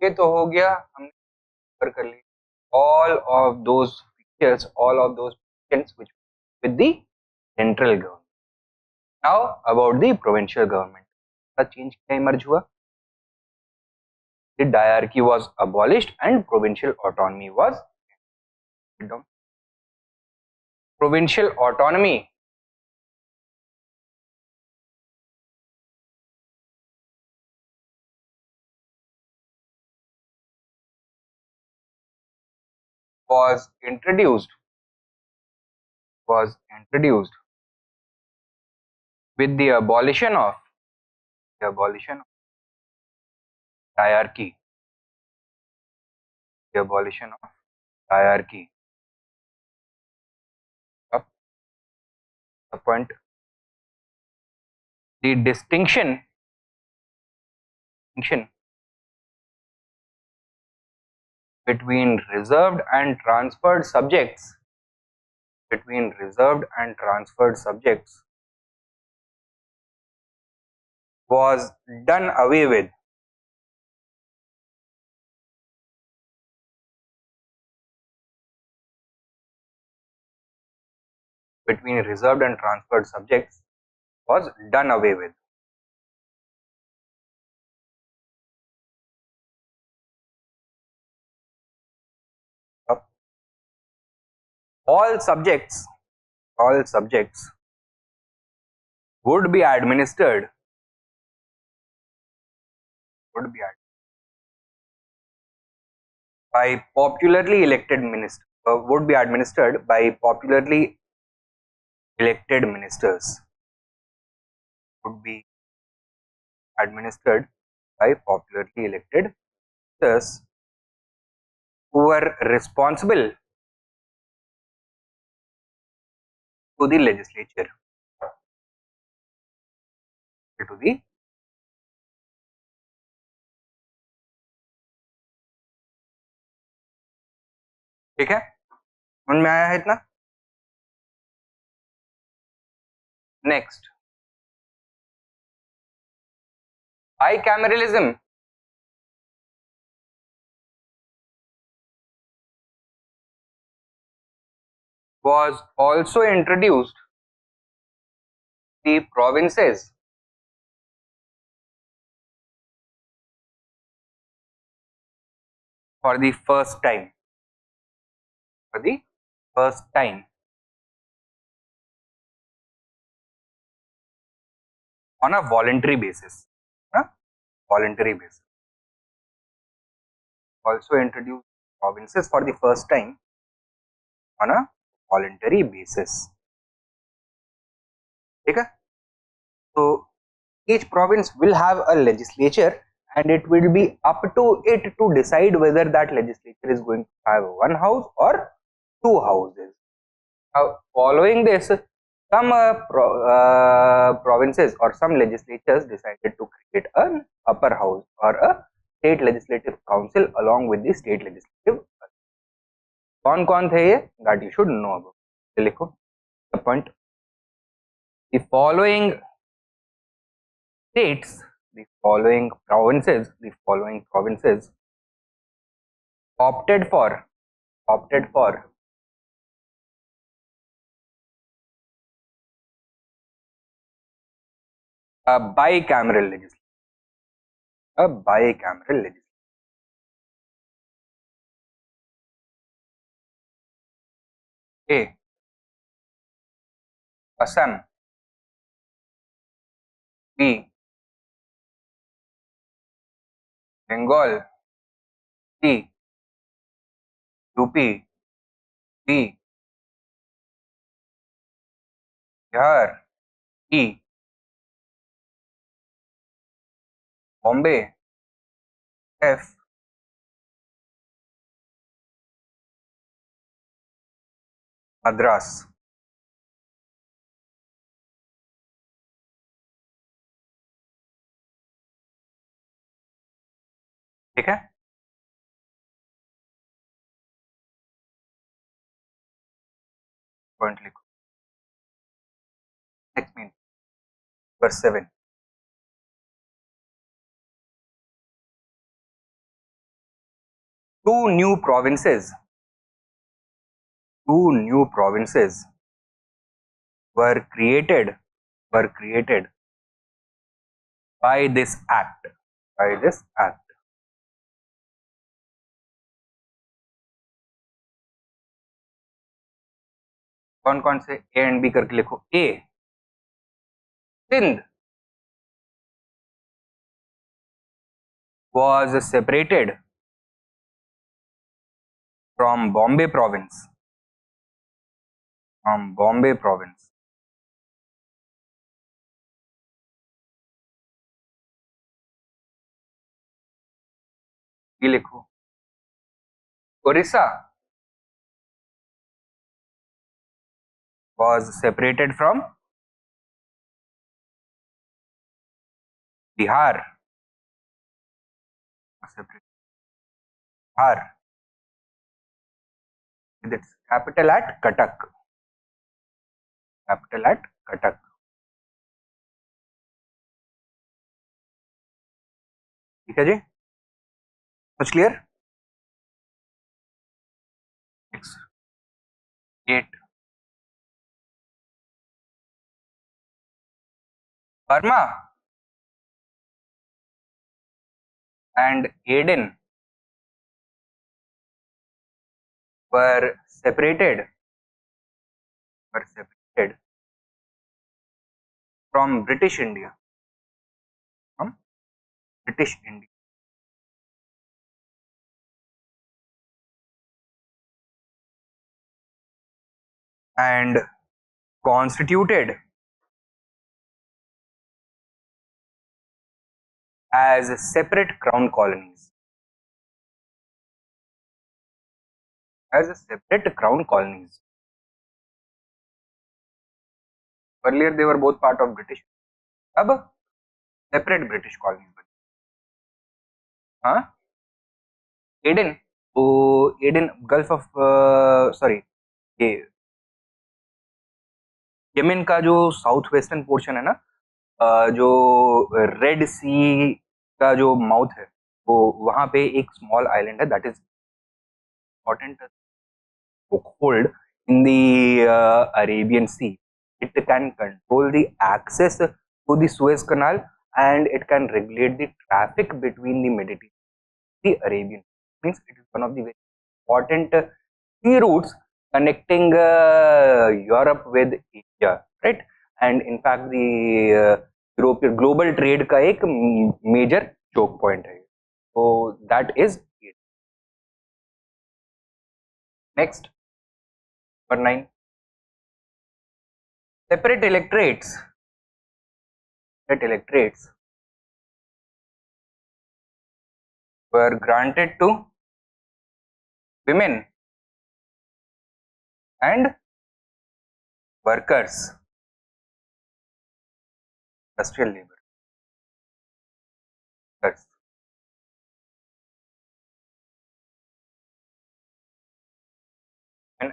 ये तो हो गया, हमने कवर कर लिया all of those features, all of those functions which with the central government. Now about the provincial government. का change क्या emerge हुआ? The diarchy was abolished and provincial autonomy was down. Provincial autonomy was introduced with the abolition of hierarchy. The abolition of hierarchy. Up the point. The distinction between reserved and transferred subjects was done away with. Between reserved and transferred subjects was done away with. All subjects would be administered by popularly elected ministers. Would be administered by popularly elected ministers. Would be administered by popularly elected ministers who were responsible to the legislature. ठीक है, समझ में आया है इतना? Next, bicameralism was also introduced the provinces for the first time. On a voluntary basis. Also introduced provinces for the first time on a voluntary basis. Okay? So each province will have a legislature and it will be up to it to decide whether that legislature is going to have one house or two houses. Now, following this, some provinces or some legislatures decided to create an upper house or a state legislative council along with the state legislative. कौन थे ये? That you should know about. लिखो the point. The following states, the following provinces opted for a bicameral legislature. A. Assam. B. Bengal. C. UP. D. Bihar. E. Bombay. F. Madras. ठीक है, point लिखो. Next mean verse 7. Two new provinces were created by this act. कौन से? A and B करके लिखो. ए, Sindh was separated from Bombay province. From Bombay province. ये लिखो. Orissa was separated from Bihar. Separated Bihar with its capital at Cuttack. Capital at Cuttack. ठीक है जी, कुछ clear? 8. Burma and Aden were separated from British India. From British India. And constituted as separate crown colonies. As separate crown colonies. Earlier they were both part of British. अब separate British colonies. हाँ, Aiden, वो Aiden gulf of sorry ये Yemen का जो south western portion है ना, जो red सी का जो माउथ है, वो वहां पे एक स्मॉल आइलैंड है that is important foothold in the Arabian Sea. It can control the access to the Suez Canal and it can regulate the traffic between the Mediterranean and the Arabian Sea. Means it is one of the very important sea routes connecting Europe with Asia, right? And in fact the European global trade का एक major choke point है. So that is it. Next, number 9. Separate electorates were granted to women and workers, industrial labor,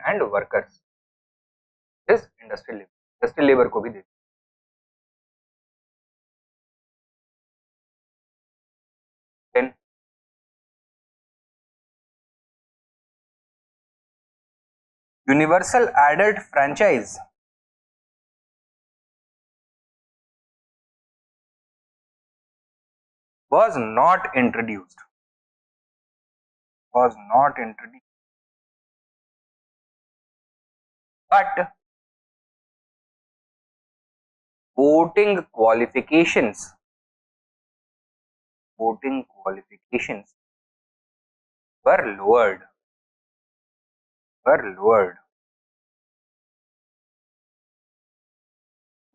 and workers. This industrial labor को भी दे. Then universal adult franchise was not introduced. But voting qualifications were lowered.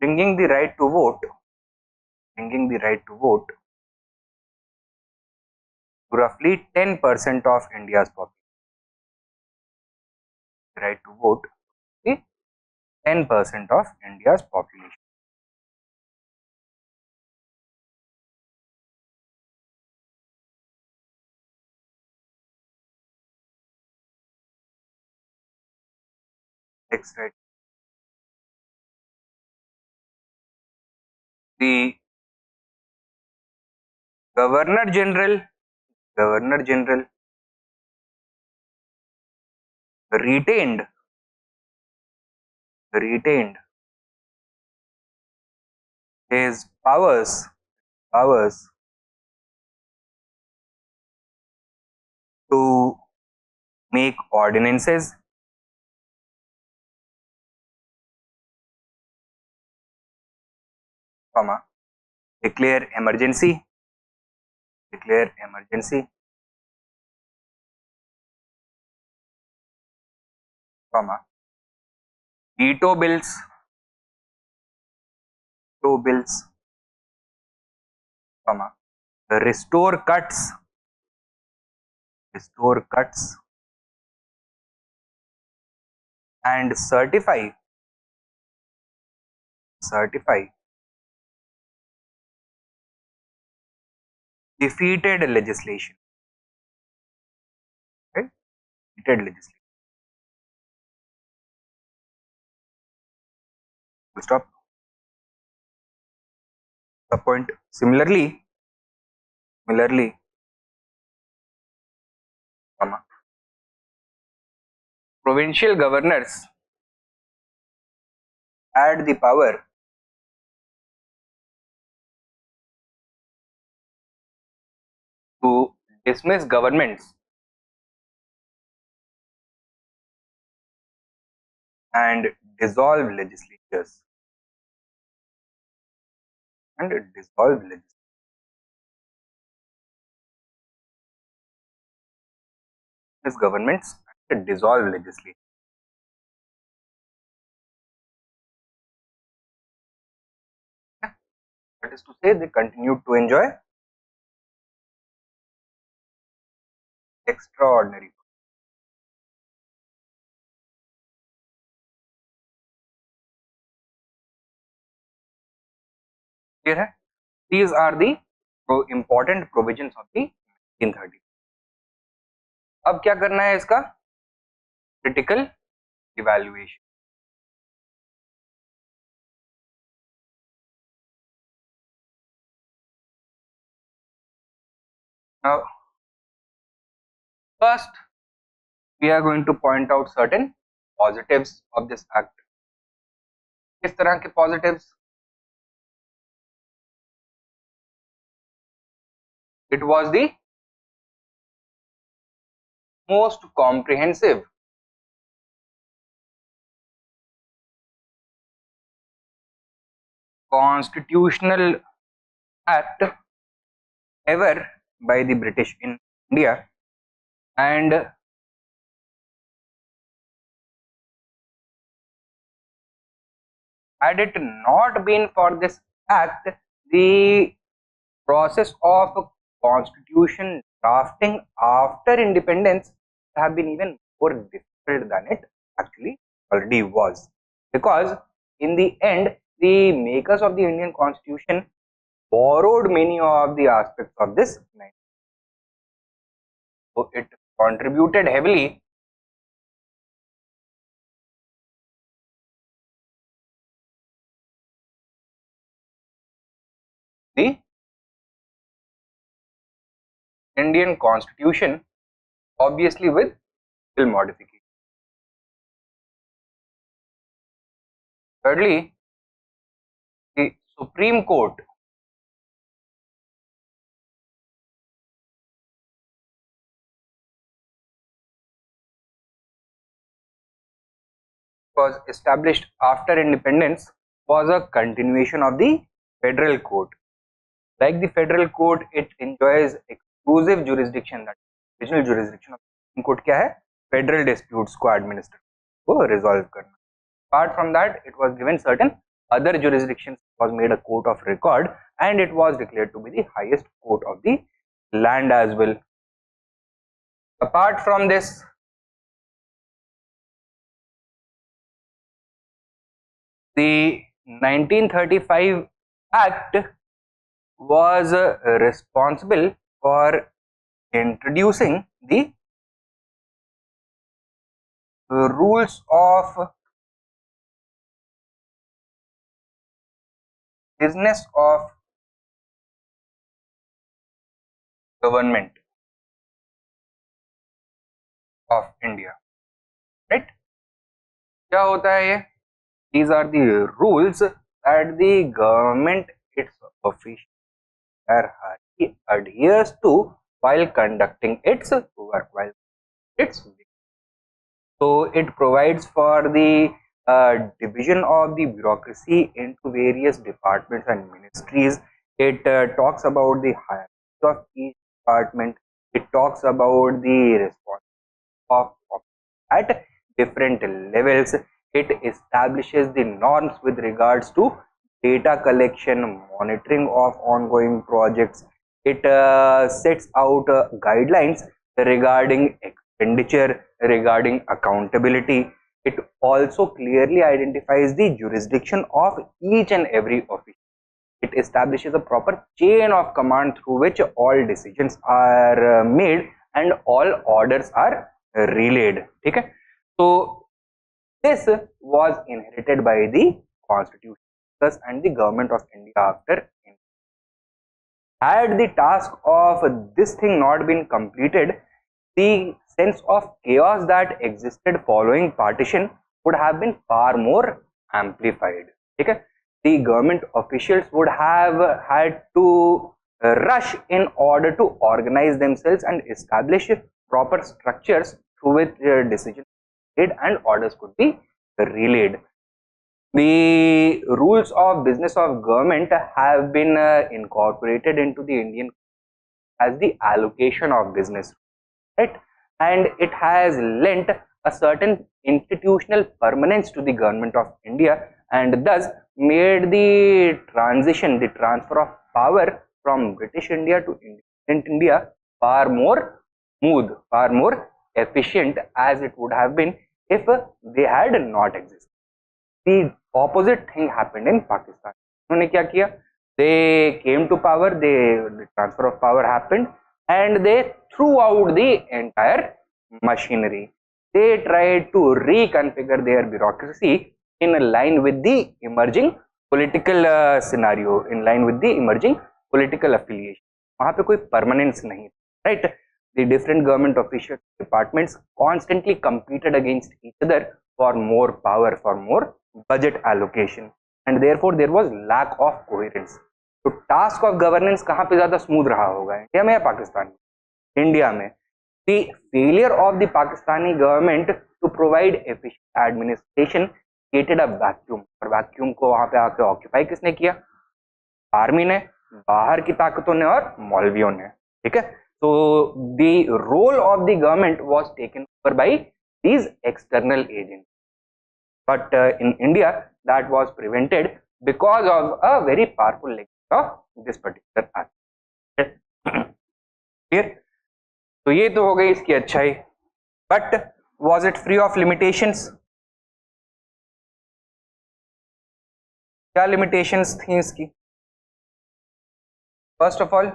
Bringing the right to vote to roughly 10% of India's population. Right to vote, 10% of India's population. Next, right. The Governor General retained his powers to make ordinances, declare emergency, comma, veto bills, comma, restore cuts, and certify defeated legislation. Right? Defeated legislation. Full stop. The point. Similarly, comma, provincial governors had the power to dismiss governments and dissolve legislatures. Dismiss governments and dissolve legislatures. That is to say, they continued to enjoy extraordinary. Clear है? These are the important provisions of the 1930. अब क्या करना है इसका? Critical evaluation. Now, first, we are going to point out certain positives of this act. किस तरह के positives? It was the most comprehensive constitutional act ever by the British in India, and had it not been for this act, the process of constitution drafting after independence have been even more difficult than it actually already was, because in the end the makers of the Indian constitution borrowed many of the aspects of this, so it contributed heavily the Indian constitution, obviously with little modification. Thirdly, the Supreme Court was established after independence was a continuation of the federal court. Like the federal court, it enjoys exclusive jurisdiction, that original jurisdiction of the Supreme Court क्या है? Federal disputes को administer को resolve करना. Apart from that, it was given certain other jurisdictions, was made a court of record, and it was declared to be the highest court of the land as well. Apart from this, the 1935 Act was responsible for introducing the rules of business of government of India, right? क्या होता है ये? These are the rules that the government, its officials, adheres to while conducting its work, while its. So it provides for the division of the bureaucracy into various departments and ministries. It talks about the hierarchy of each department. It talks about the responsibility of that. different levels. It establishes the norms with regards to data collection, monitoring of ongoing projects. It sets out guidelines regarding expenditure, regarding accountability. It also clearly identifies the jurisdiction of each and every official. It establishes a proper chain of command through which all decisions are made and all orders are relayed. Okay? So this was inherited by the constitution and the government of India after. Had the task of this thing not been completed, the sense of chaos that existed following partition would have been far more amplified. Okay? The government officials would have had to rush in order to organize themselves and establish proper structures through which decisions made and orders could be relayed. The rules of business of government have been incorporated into the Indian as the allocation of business, right? And it has lent a certain institutional permanence to the government of India, and thus made the transition, the transfer of power from British India to independent India far more smooth, far more efficient, as it would have been if they had not existed. The opposite thing happened in Pakistan. उन्होंने क्या किया? They came to power, the transfer of power happened, and they threw out the entire machinery. They tried to reconfigure their bureaucracy in line with the emerging political scenario, in line with the emerging political affiliation. वहाँ पे कोई permanence नहीं, right? The different government official departments constantly competed against each other for more power, for more budget allocation, and therefore there was lack of coherence. तो task of governance कहाँ पे ज्यादा smooth रहा होगा, इंडिया में या पाकिस्तान में? इंडिया में. The failure of the Pakistani government to provide efficient administration created a vacuum, और वैक्यूम को वहां पे आके ऑक्यूपाई किसने किया? आर्मी ने, बाहर की ताकतों ने और मौलवियों ने. ठीक है. So the role of the government was taken over by these external agents, but in India that was prevented because of a very powerful legacy of this particular act. Clear? तो ये तो हो गई इसकी अच्छाई, but was it free of limitations? क्या limitations थी इसकी? First of all,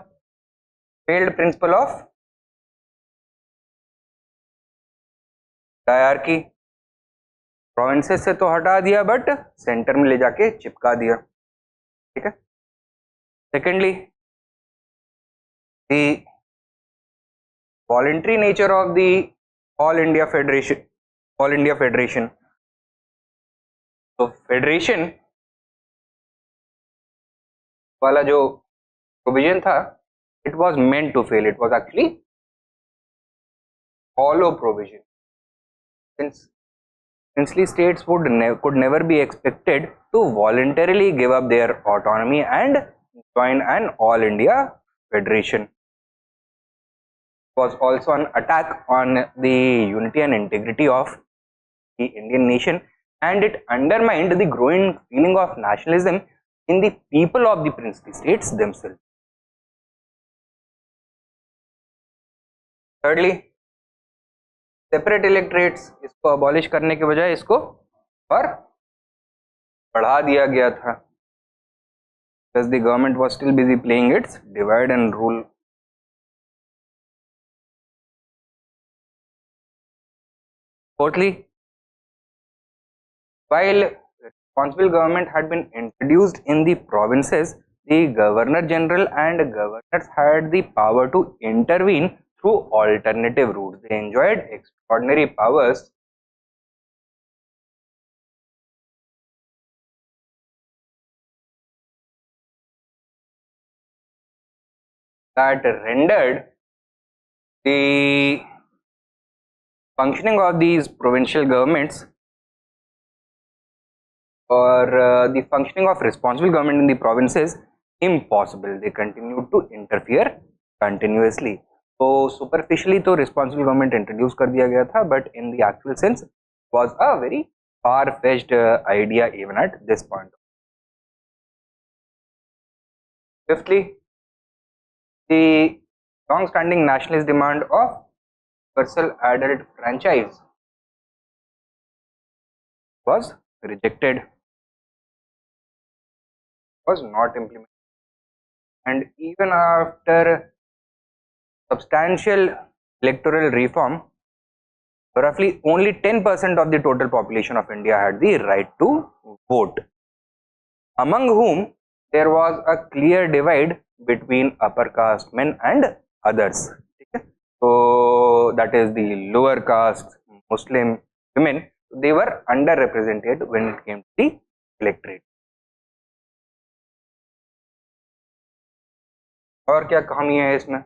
failed principle of hierarchy. Provinces से तो हटा दिया, बट सेंटर में ले जाके चिपका दिया. ठीक है. Secondly, the voluntary nature of the all India federation. तो फेडरेशन वाला जो प्रोविजन था, it was meant to fail. It was actually hollow provision, since princely states could never be expected to voluntarily give up their autonomy and join an all India federation. It was also an attack on the unity and integrity of the Indian nation, and it undermined the growing feeling of nationalism in the people of the princely states themselves. Thirdly, separate electorates, इसको abolish करने के बजाय इसको और बढ़ा दिया गया था, because the government was still busy playing its divide and rule. Fourthly, while responsible government had been introduced in the provinces, the governor general and governors had the power to intervene through alternative routes. They enjoyed extraordinary powers that rendered the functioning of these provincial governments, or the functioning of responsible government in the provinces, impossible. They continued to interfere continuously. तो superficially तो responsible government introduce कर दिया गया था, but in the actual sense was a very far-fetched idea even at this point. Fifthly, the long-standing nationalist demand of universal adult franchise was rejected, was not implemented, and even after substantial electoral reform, roughly only 10% of the total population of India had the right to vote, among whom there was a clear divide between upper caste men and others. So that is the lower caste Muslim women, they were underrepresented when it came to the electorate. और क्या कमी है इसमें,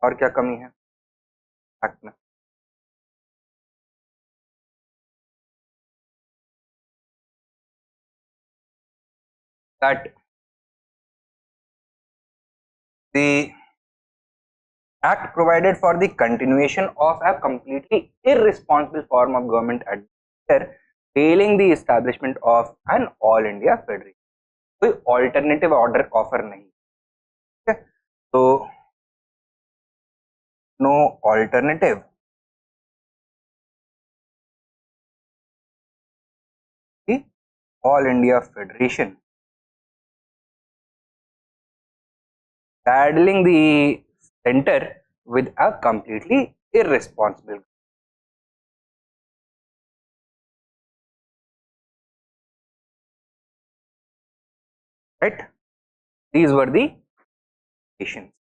और क्या कमी है act में? That the act provided for the continuation of a completely irresponsible form of government administration, failing the establishment of an all India federation. कोई alternative order offer नहीं. Okay? So no alternative. The all India federation, saddling the center with a completely irresponsible. Right? These were the nations.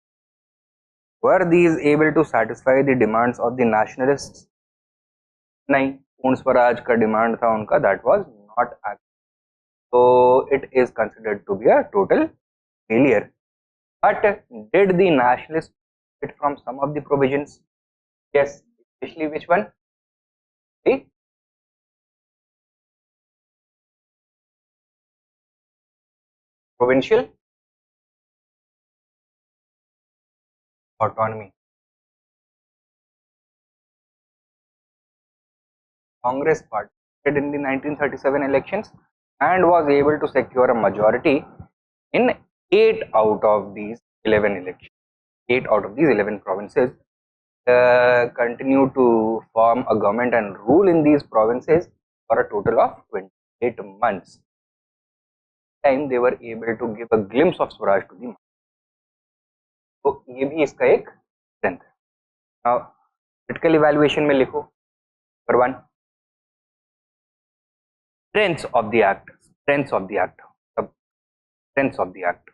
Were these able to satisfy the demands of the nationalists? नहीं, पूर्ण स्वराज का demand था उनका, that was not accepted. So it is considered to be a total failure. But did the nationalists benefit from some of the provisions? Yes, especially which one? The provincial autonomy. Congress participated in the 1937 elections and was able to secure a majority in 8 out of these 11 elections. 8 out of these 11 provinces continue to form a government and rule in these provinces for a total of 28 months. Time they were able to give a glimpse of Swaraj to the. तो ये भी इसका एक strength है. Now critical evaluation में लिखो number 1, strengths of the act. Strengths of the act. Strengths of the act.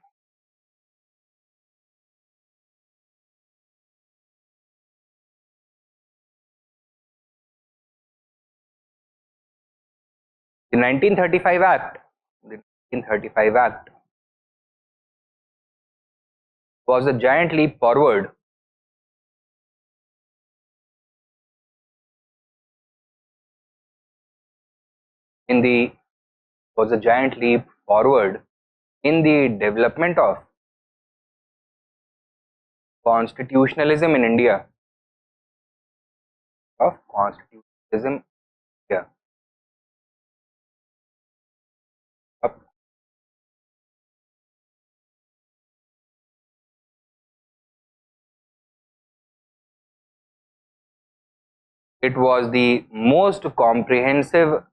The 1935 Act. The 1935 Act was a giant leap forward in the development of constitutionalism in India. It was the most comprehensive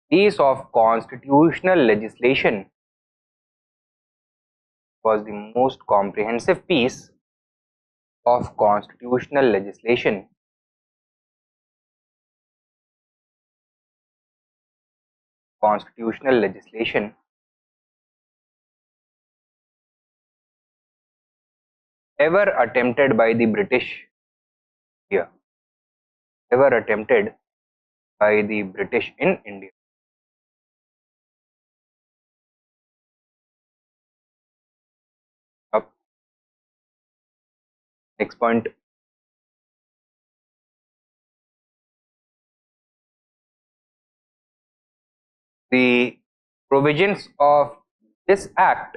piece of constitutional legislation. Was the most comprehensive piece of constitutional legislation ever attempted by the British India. Ever attempted by the British in India. Up. Next point. The provisions of this act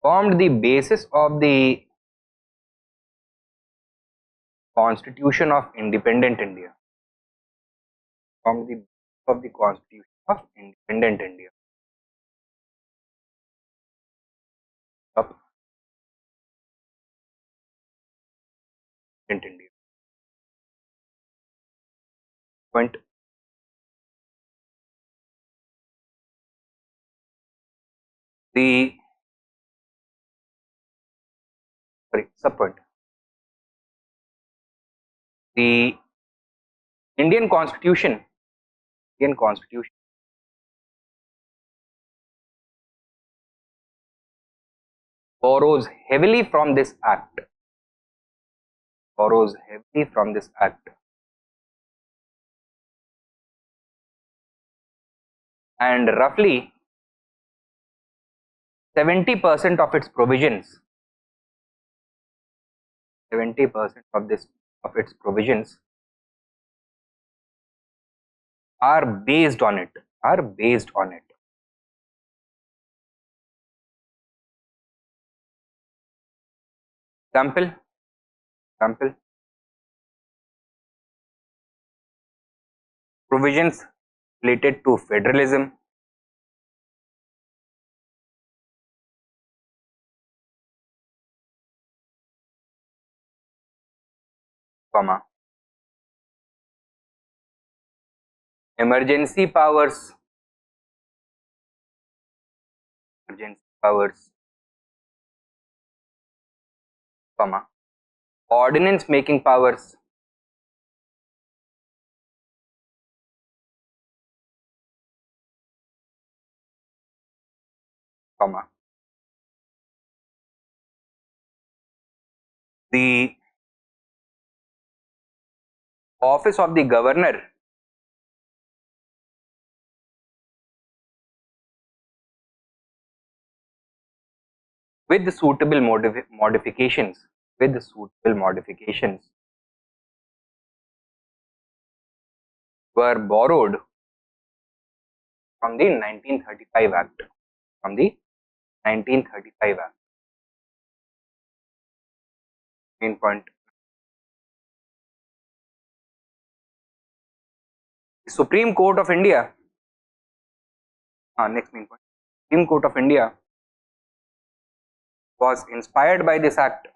formed the basis of the Constitution of Independent India. Formed the basis of the Constitution of Independent India. Up. India. Point. Subpoint. The Indian Constitution borrows heavily from this act. And roughly 70% of its provisions, are based on it. Example. Provisions related to federalism, emergency powers, ordinance making powers, the office of the governor, with suitable modifications, were borrowed from the 1935 Act. Main point. The Supreme Court of India. Next main point. Supreme Court of India was inspired by this act.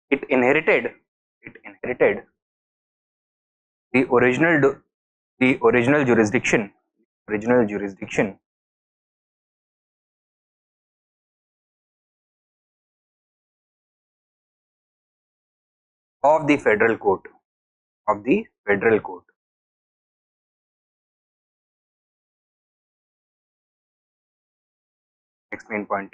It inherited the original jurisdiction of the federal court. Next main point.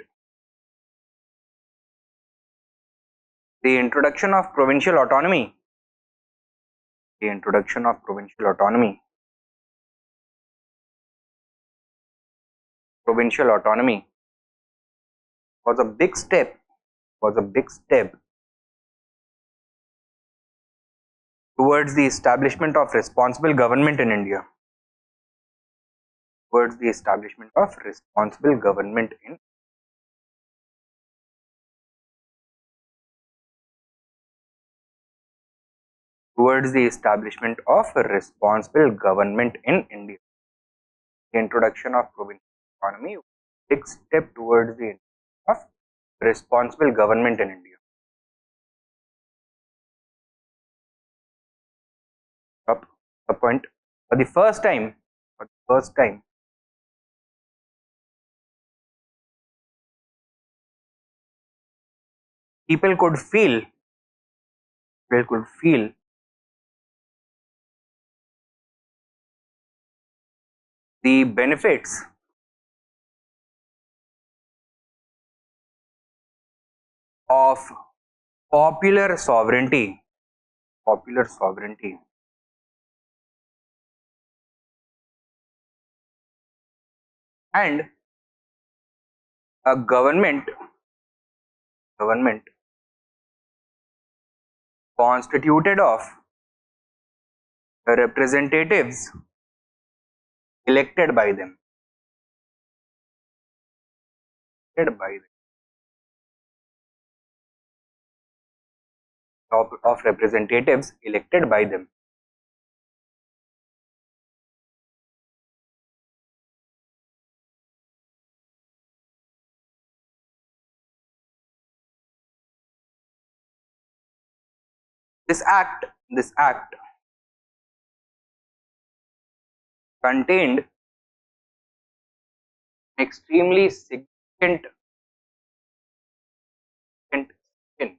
The introduction of provincial autonomy. Was a big step towards the establishment of responsible government in India. The introduction of provincial autonomy, big step towards the of responsible government in India. Up the point. For the first time, people could feel the benefits of popular sovereignty and a government constituted of representatives elected by them. Of representatives elected by them. This act contained extremely significant section,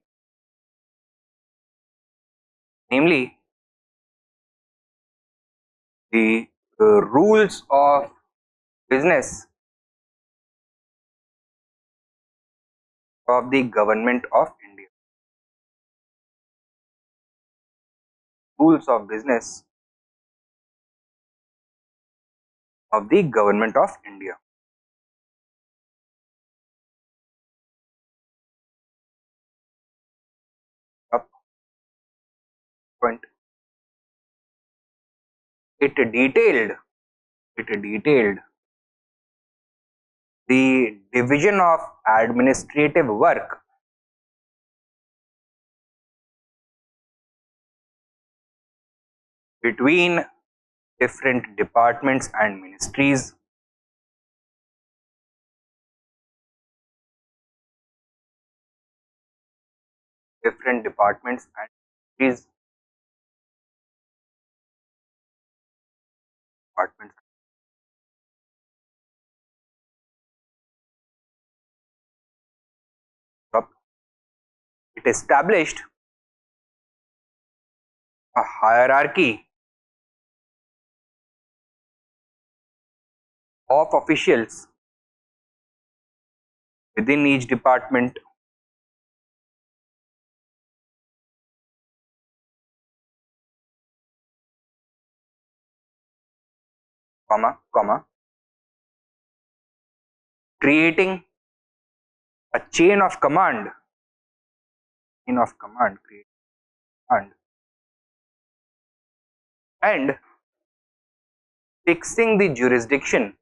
namely the rules of business of the government of India. Rules of business of the government of India. Up point. It detailed the division of administrative work between different departments and ministries, departments. It established a hierarchy of officials within each department, creating a chain of command, and fixing the jurisdiction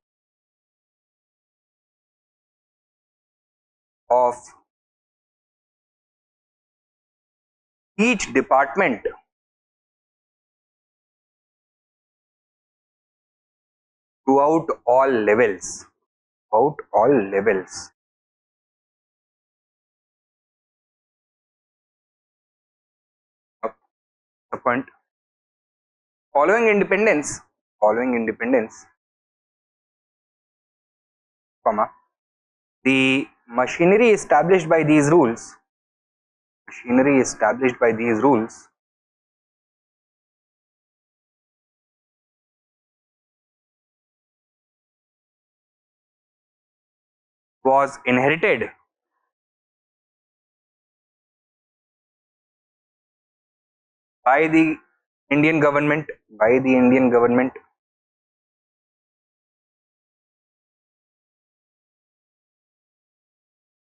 of each department throughout all levels. Up the point. Following independence, the machinery established by these rules was inherited by the Indian government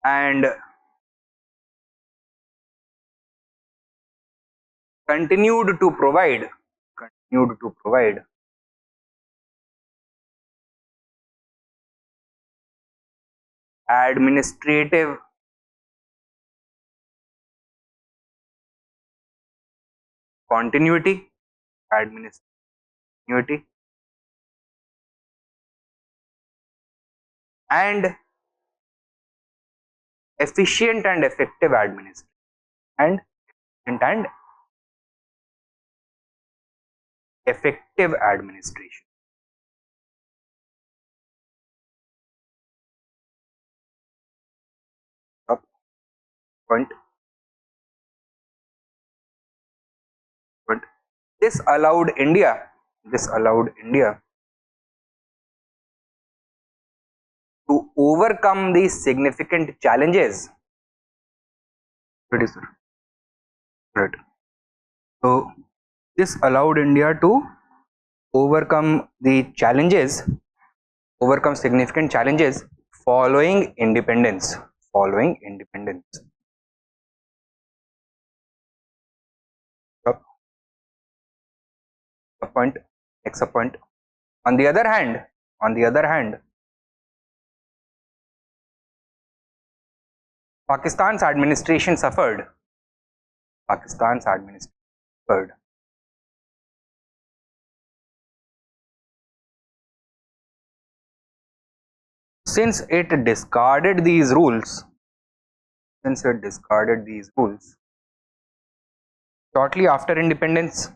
and continued to provide administrative continuity and efficient and effective administration. Up point. This allowed India to overcome these significant challenges. Right. So this allowed India to overcome the challenges overcome significant challenges following independence. Following independence. A point. Next a point. On the other hand, Pakistan's administration suffered. Pakistan's administration suffered. Since it discarded these rules, shortly after independence,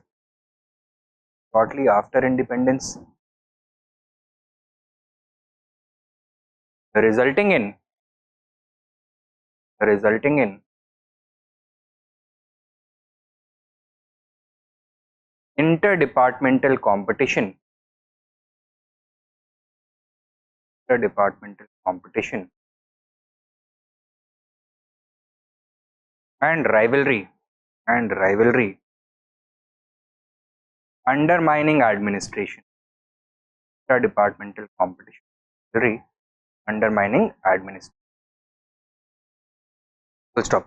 resulting in interdepartmental competition and rivalry undermining administration. Interdepartmental competition, rivalry, undermining administration. Full stop.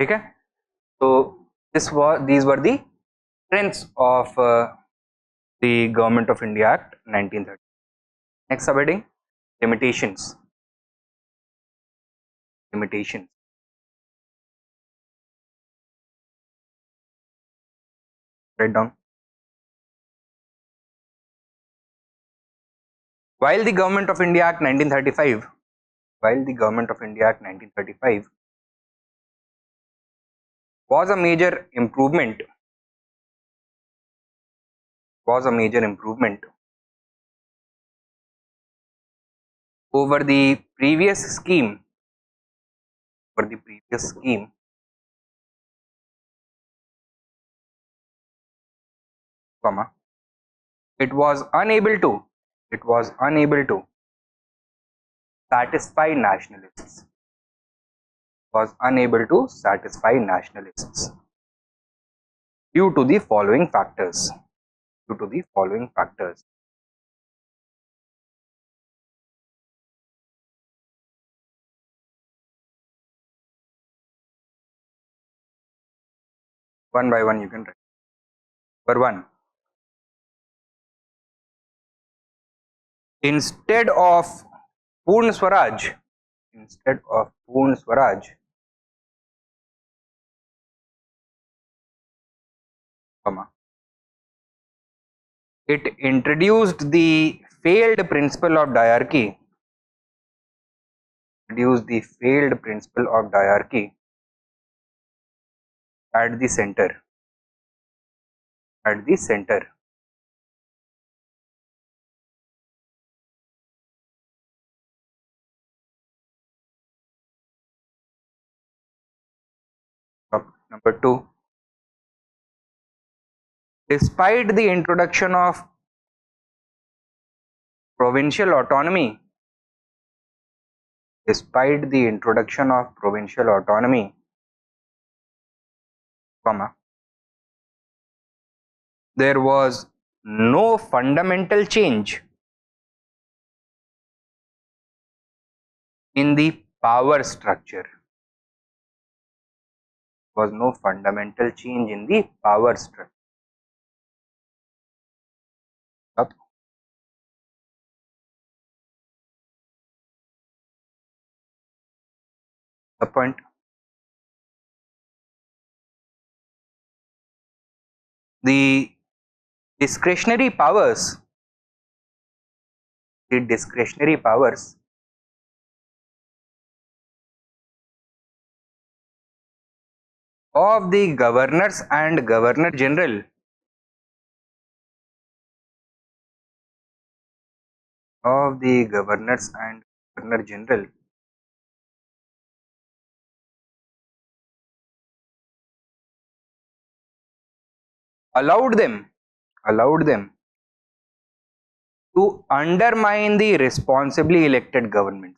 Okay, so these were the trends of the Government of India Act 1930. Next subheading, limitations. Write down. While the Government of India Act 1935 was a major improvement over the previous scheme, comma, it was unable to satisfy nationalists. Due to the following factors. One by one you can write. Number 1. Instead of Purna Swaraj, it introduced the failed principle of diarchy. At the center. Number 2. Despite the introduction of provincial autonomy, there was no fundamental change in the power structure. Up. The point. The discretionary powers of the governors and governor general allowed them to undermine the responsibly elected government.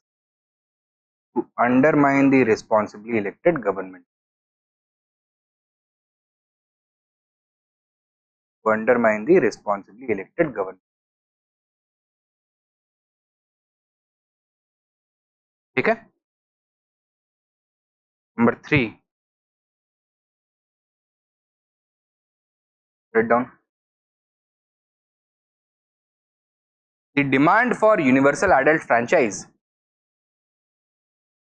to undermine the responsibly elected government. ठीक है. Number 3, write down. The demand for universal adult franchise.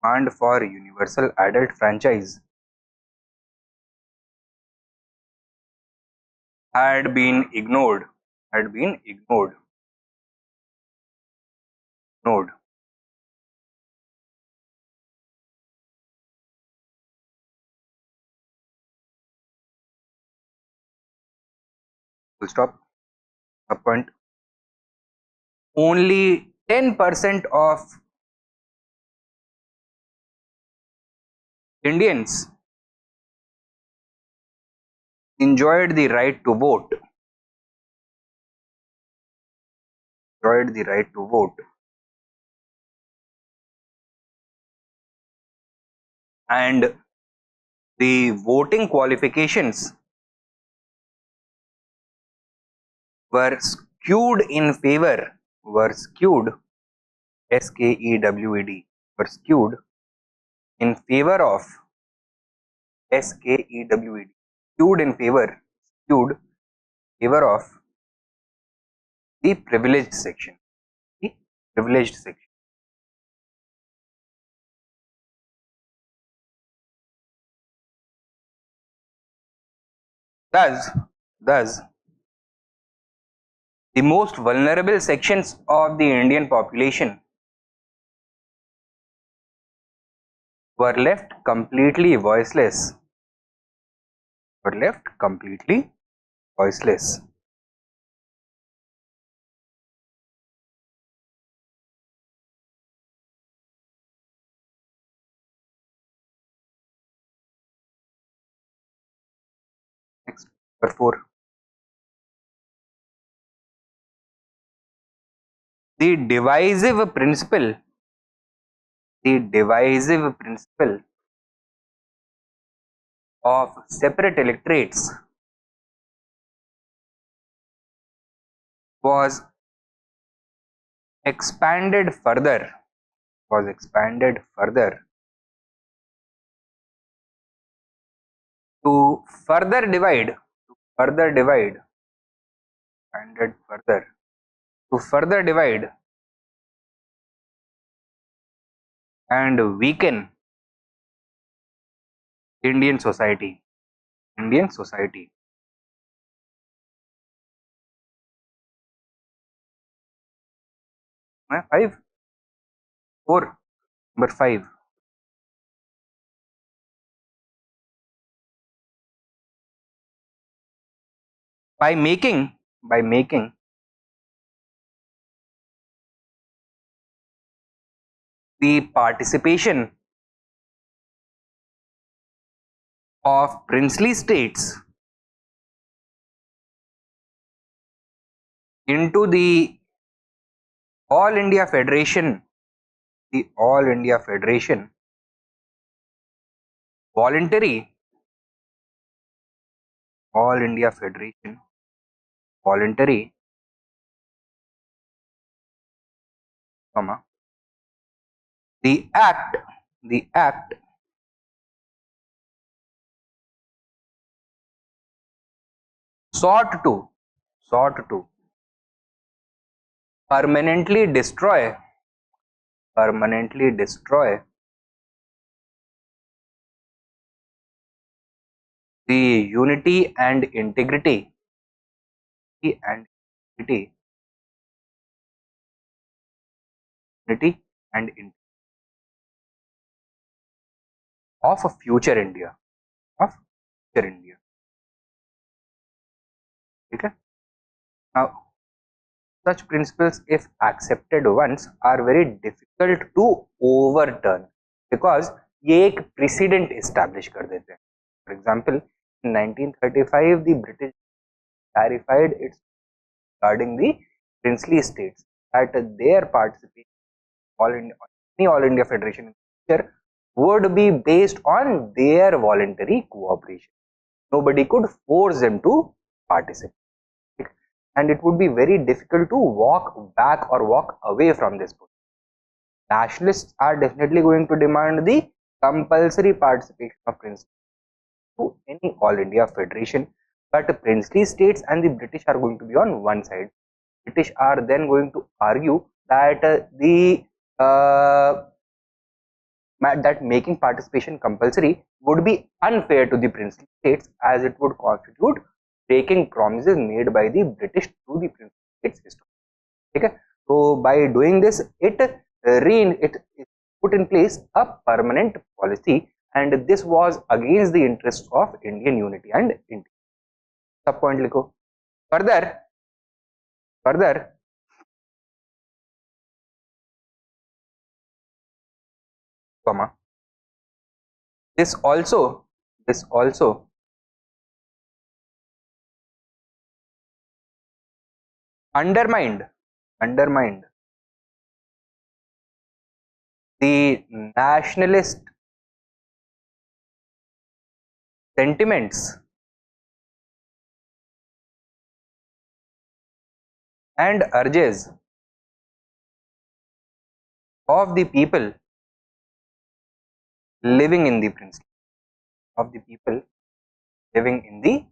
Demand for universal adult franchise had been ignored. Had been ignored. Ignored. Full stop. A point. Only 10% of Indians enjoyed the right to vote. Enjoyed the right to vote. And the voting qualifications were skewed in favor. Were skewed. SKEWED. Were skewed in favor of. SKEWED. Skewed in favor. Skewed favor of the privileged section. The privileged section. Thus, the most vulnerable sections of the Indian population were left completely voiceless. Were left completely voiceless. Next, number 4. The divisive principle of separate electorates was expanded further. To further divide. Expanded further. To further divide and weaken Indian society. 5, 4, number 5. By making the participation of princely states into the All India Federation, voluntary, the act sought to permanently destroy the unity and integrity of a future India. Okay? Now, such principles, if accepted once, are very difficult to overturn because ये एक precedent establish कर देते हैं. For example, in 1935, the British clarified its regarding the princely states that their participation in All India Federation in future would be based on their voluntary cooperation. Nobody could force them to participate. and it would be very difficult to walk back or walk away from this position. Nationalists are definitely going to demand the compulsory participation of princely to any All India Federation, but princely states and the British are going to be on one side. British are then going to argue that that making participation compulsory would be unfair to the princely states, as it would constitute breaking promises made by the British to the princely states history. Okay? So by doing this, it put in place a permanent policy, and this was against the interests of Indian unity and integrity. Sub point लिखो. Further, comma, this also undermined the nationalist sentiments and urges of the people living in the princely, of the people living in the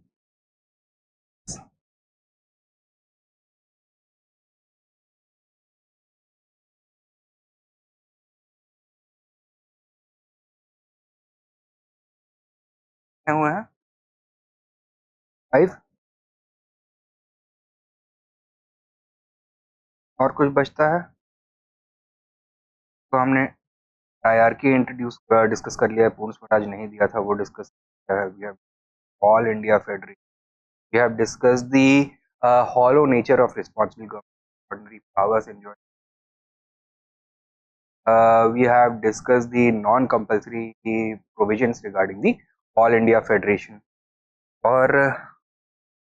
क्या हुआ है 5 और कुछ बचता है तो हमने हायरार्की इंट्रोड्यूस डिस्कस कर लिया है. पूर्ण स्वराज नहीं दिया था, वो डिस्कस किया है. We have All India Federation, we have discussed the hollow nature of responsible government, ordinary powers enjoyed. We have discussed the non-compulsory provisions regarding the All India Federation. और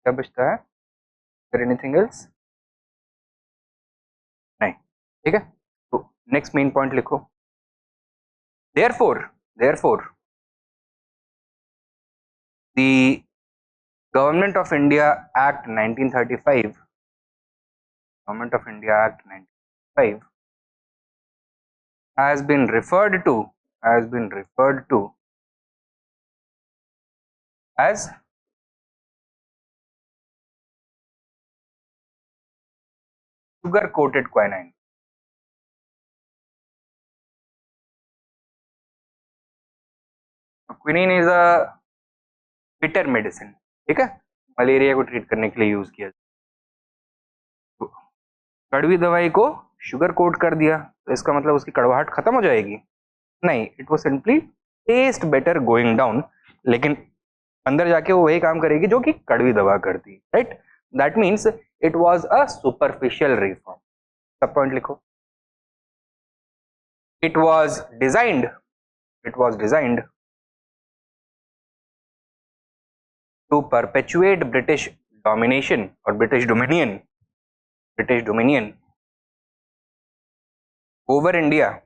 क्या बचता है? Is there anything else? नहीं. ठीक है, तो next main point लिखो. Therefore, the Government of India Act 1935, Government of India Act 1935 has been referred to as sugar coated quinine. Quinine is a bitter medicine. ठीक है, मलेरिया को treat करने के लिए यूज किया. तो कड़वी दवाई को शुगर कोट कर दिया तो इसका मतलब उसकी कड़वाहट खत्म हो जाएगी? नहीं, it was simply test better going down, लेकिन अंदर जाके वो वही काम करेगी जो कि कड़वी दवा करती. Right, that means it was a superficial reform. सब पॉइंट लिखो. It was designed to perpetuate British domination or British dominion over India,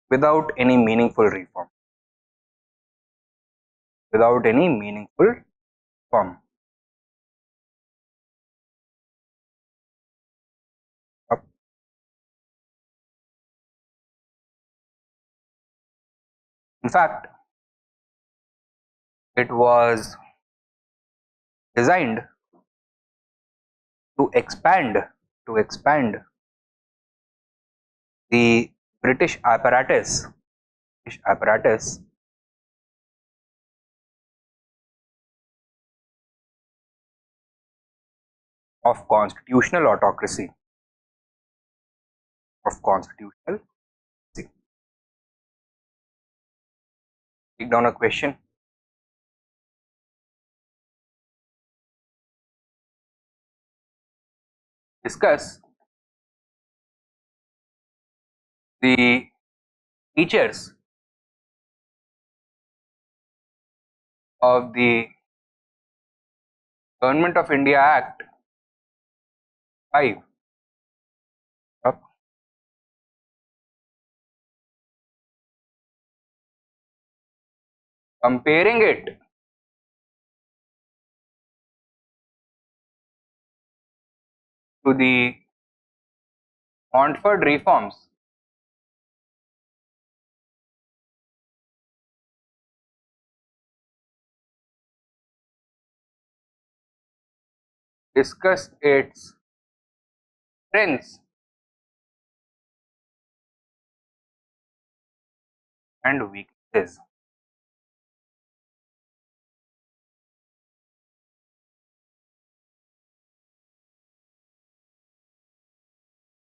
without any meaningful reform, In fact, it was designed to expand the British apparatus of constitutional autocracy. Take down a question. Discuss the features of the Government of India Act 5 up comparing it to the Montfort reforms, discuss its strengths and weaknesses.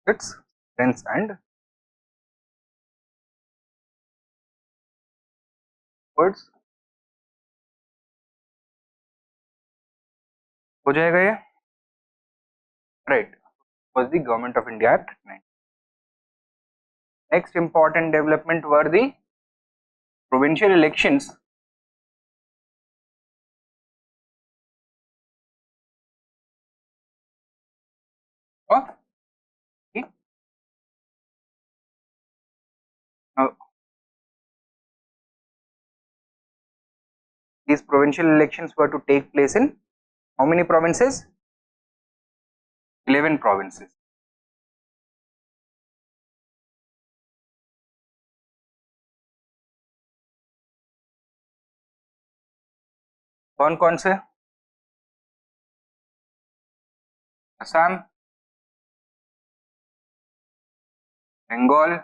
Its strengths and words हो जाएगा ये, right? Was the Government of India Act 9. Next important development were the provincial elections of the, these provincial elections were to take place in how many provinces? 11 provinces. कौन कौन से? Assam, Bengal,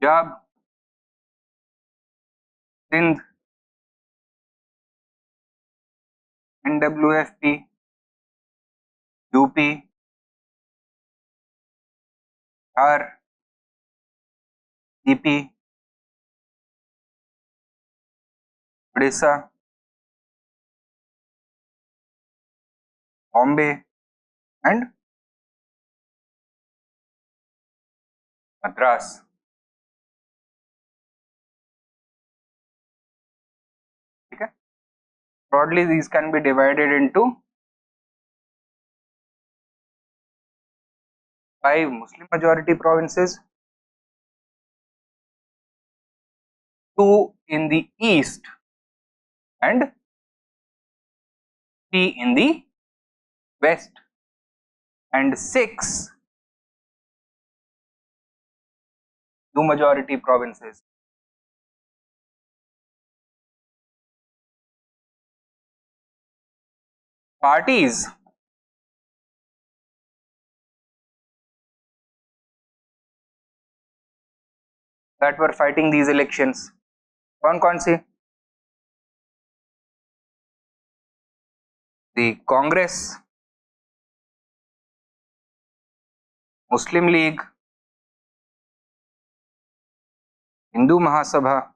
Punjab, Sindh, NWFP, UP, Bihar, EP, Orissa, Bombay and Madras. ठीक है. Broadly these can be divided into 5 Muslim majority provinces, 2 in the east and 3 in the west, and 6 Hindu majority provinces. Parties that were fighting these elections, कौन सी? The Congress, Muslim League, Hindu Mahasabha,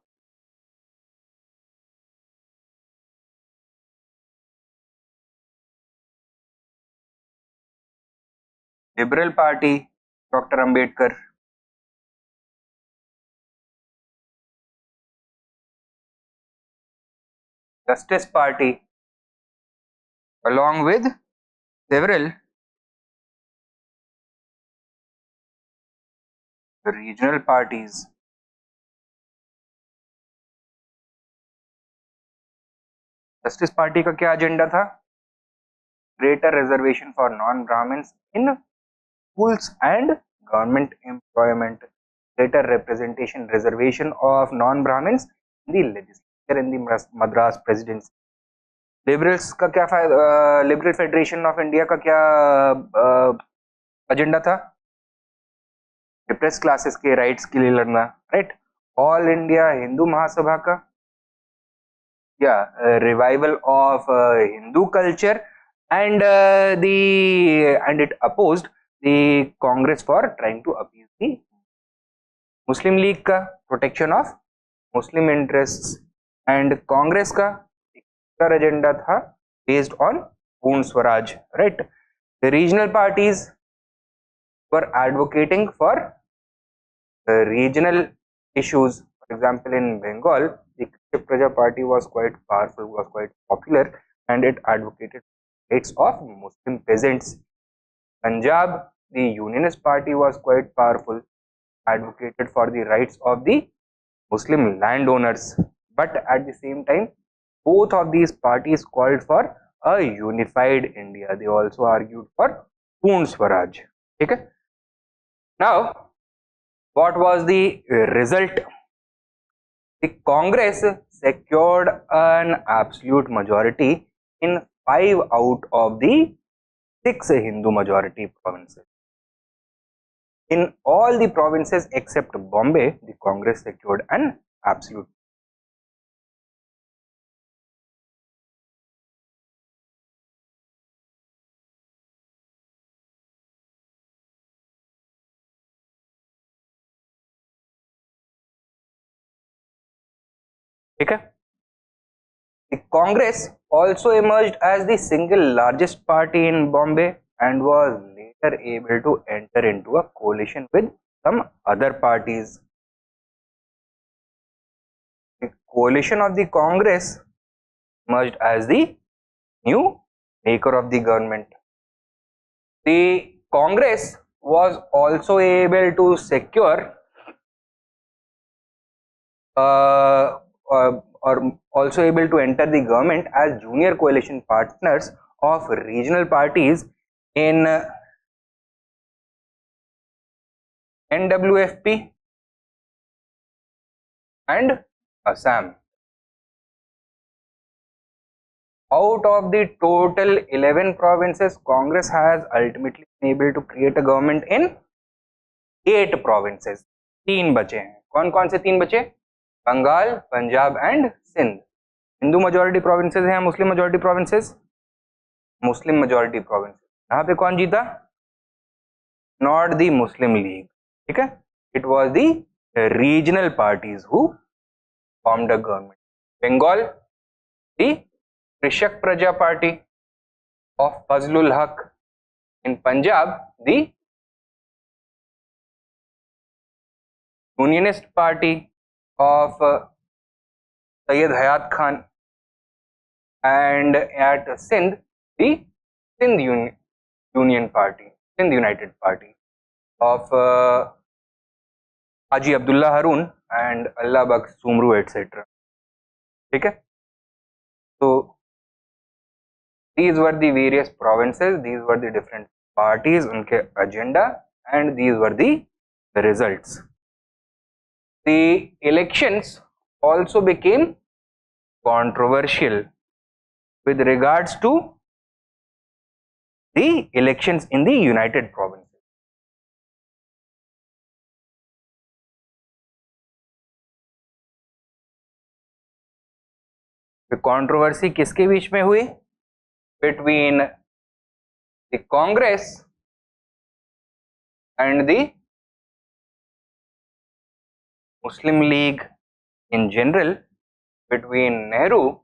Liberal Party, Dr. Ambedkar, Justice Party, along with several regional parties. Justice party का क्या agenda था? Greater reservation for non-Brahmins in schools and government employment, greater representation, reservation of non-Brahmins in the legislature in the Madras presidency. Liberals का क्या फायदा? Liberal federation of India का क्या agenda था? Depress classes के राइट्स के लिए लड़ना, right? All India Hindu Mahasabha का या revival of Hindu culture and it opposed the Congress for trying to appease the Muslim League का protection of Muslim interests, and Congress का एजेंडा था based on पूर्ण Swaraj, right? The regional parties were advocating for regional issues. For example, in Bengal, the Kship Praja Party was quite powerful, was quite popular, and it advocated rights of Muslim peasants. Punjab, the Unionist Party was quite powerful, advocated for the rights of the Muslim landowners, but at the same time both of these parties called for a unified India. They also argued for Poon Swaraj. Okay. Now, what was the result? The Congress secured an absolute majority in 5 out of the 6 Hindu majority provinces. In all the provinces except Bombay, the Congress secured an absolute. Okay. The Congress also emerged as the single largest party in Bombay and was later able to enter into a coalition with some other parties. The coalition of the Congress emerged as the new maker of the government. The Congress was also able to secure or also able to enter the government as junior coalition partners of regional parties in NWFP and Assam. Out of the total 11 provinces, Congress has ultimately been able to create a government in 8 provinces. 3 बचे हैं. कौन कौन से 3 बचे? Bengal, Punjab and Sindh. Hindu majority provinces हैं, मुस्लिम majority provinces? मुस्लिम majority provinces. यहाँ पे कौन जीता? Not the Muslim League. ठीक है? It was the regional parties who formed a government. Bengal, the Krishak Praja Party of Fazlul Haq. In Punjab, the Unionist Party of Sayyid Hayat Khan, and at Sindh, the Sindh Union Party, Sindh United Party of Haji Abdullah Haroon and Allah Baksh Sumru, etc. ठीक है? So these were the various provinces, these were the different parties, उनके agenda, and these were the results. The elections also became controversial with regards to the elections in the United Provinces. The controversy किसके बीच में हुई? Between the Congress and the Muslim League in general, between Nehru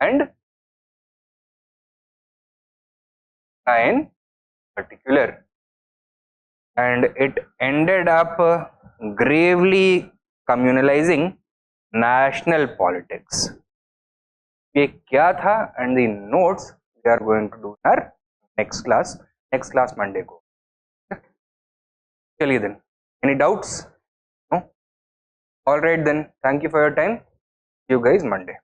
and in particular, and it ended up gravely communalizing national politics. ये क्या था and the notes we are going to do in our next class Monday को. चलिए then, any doubts? No? All right then, thank you for your time. See you guys Monday.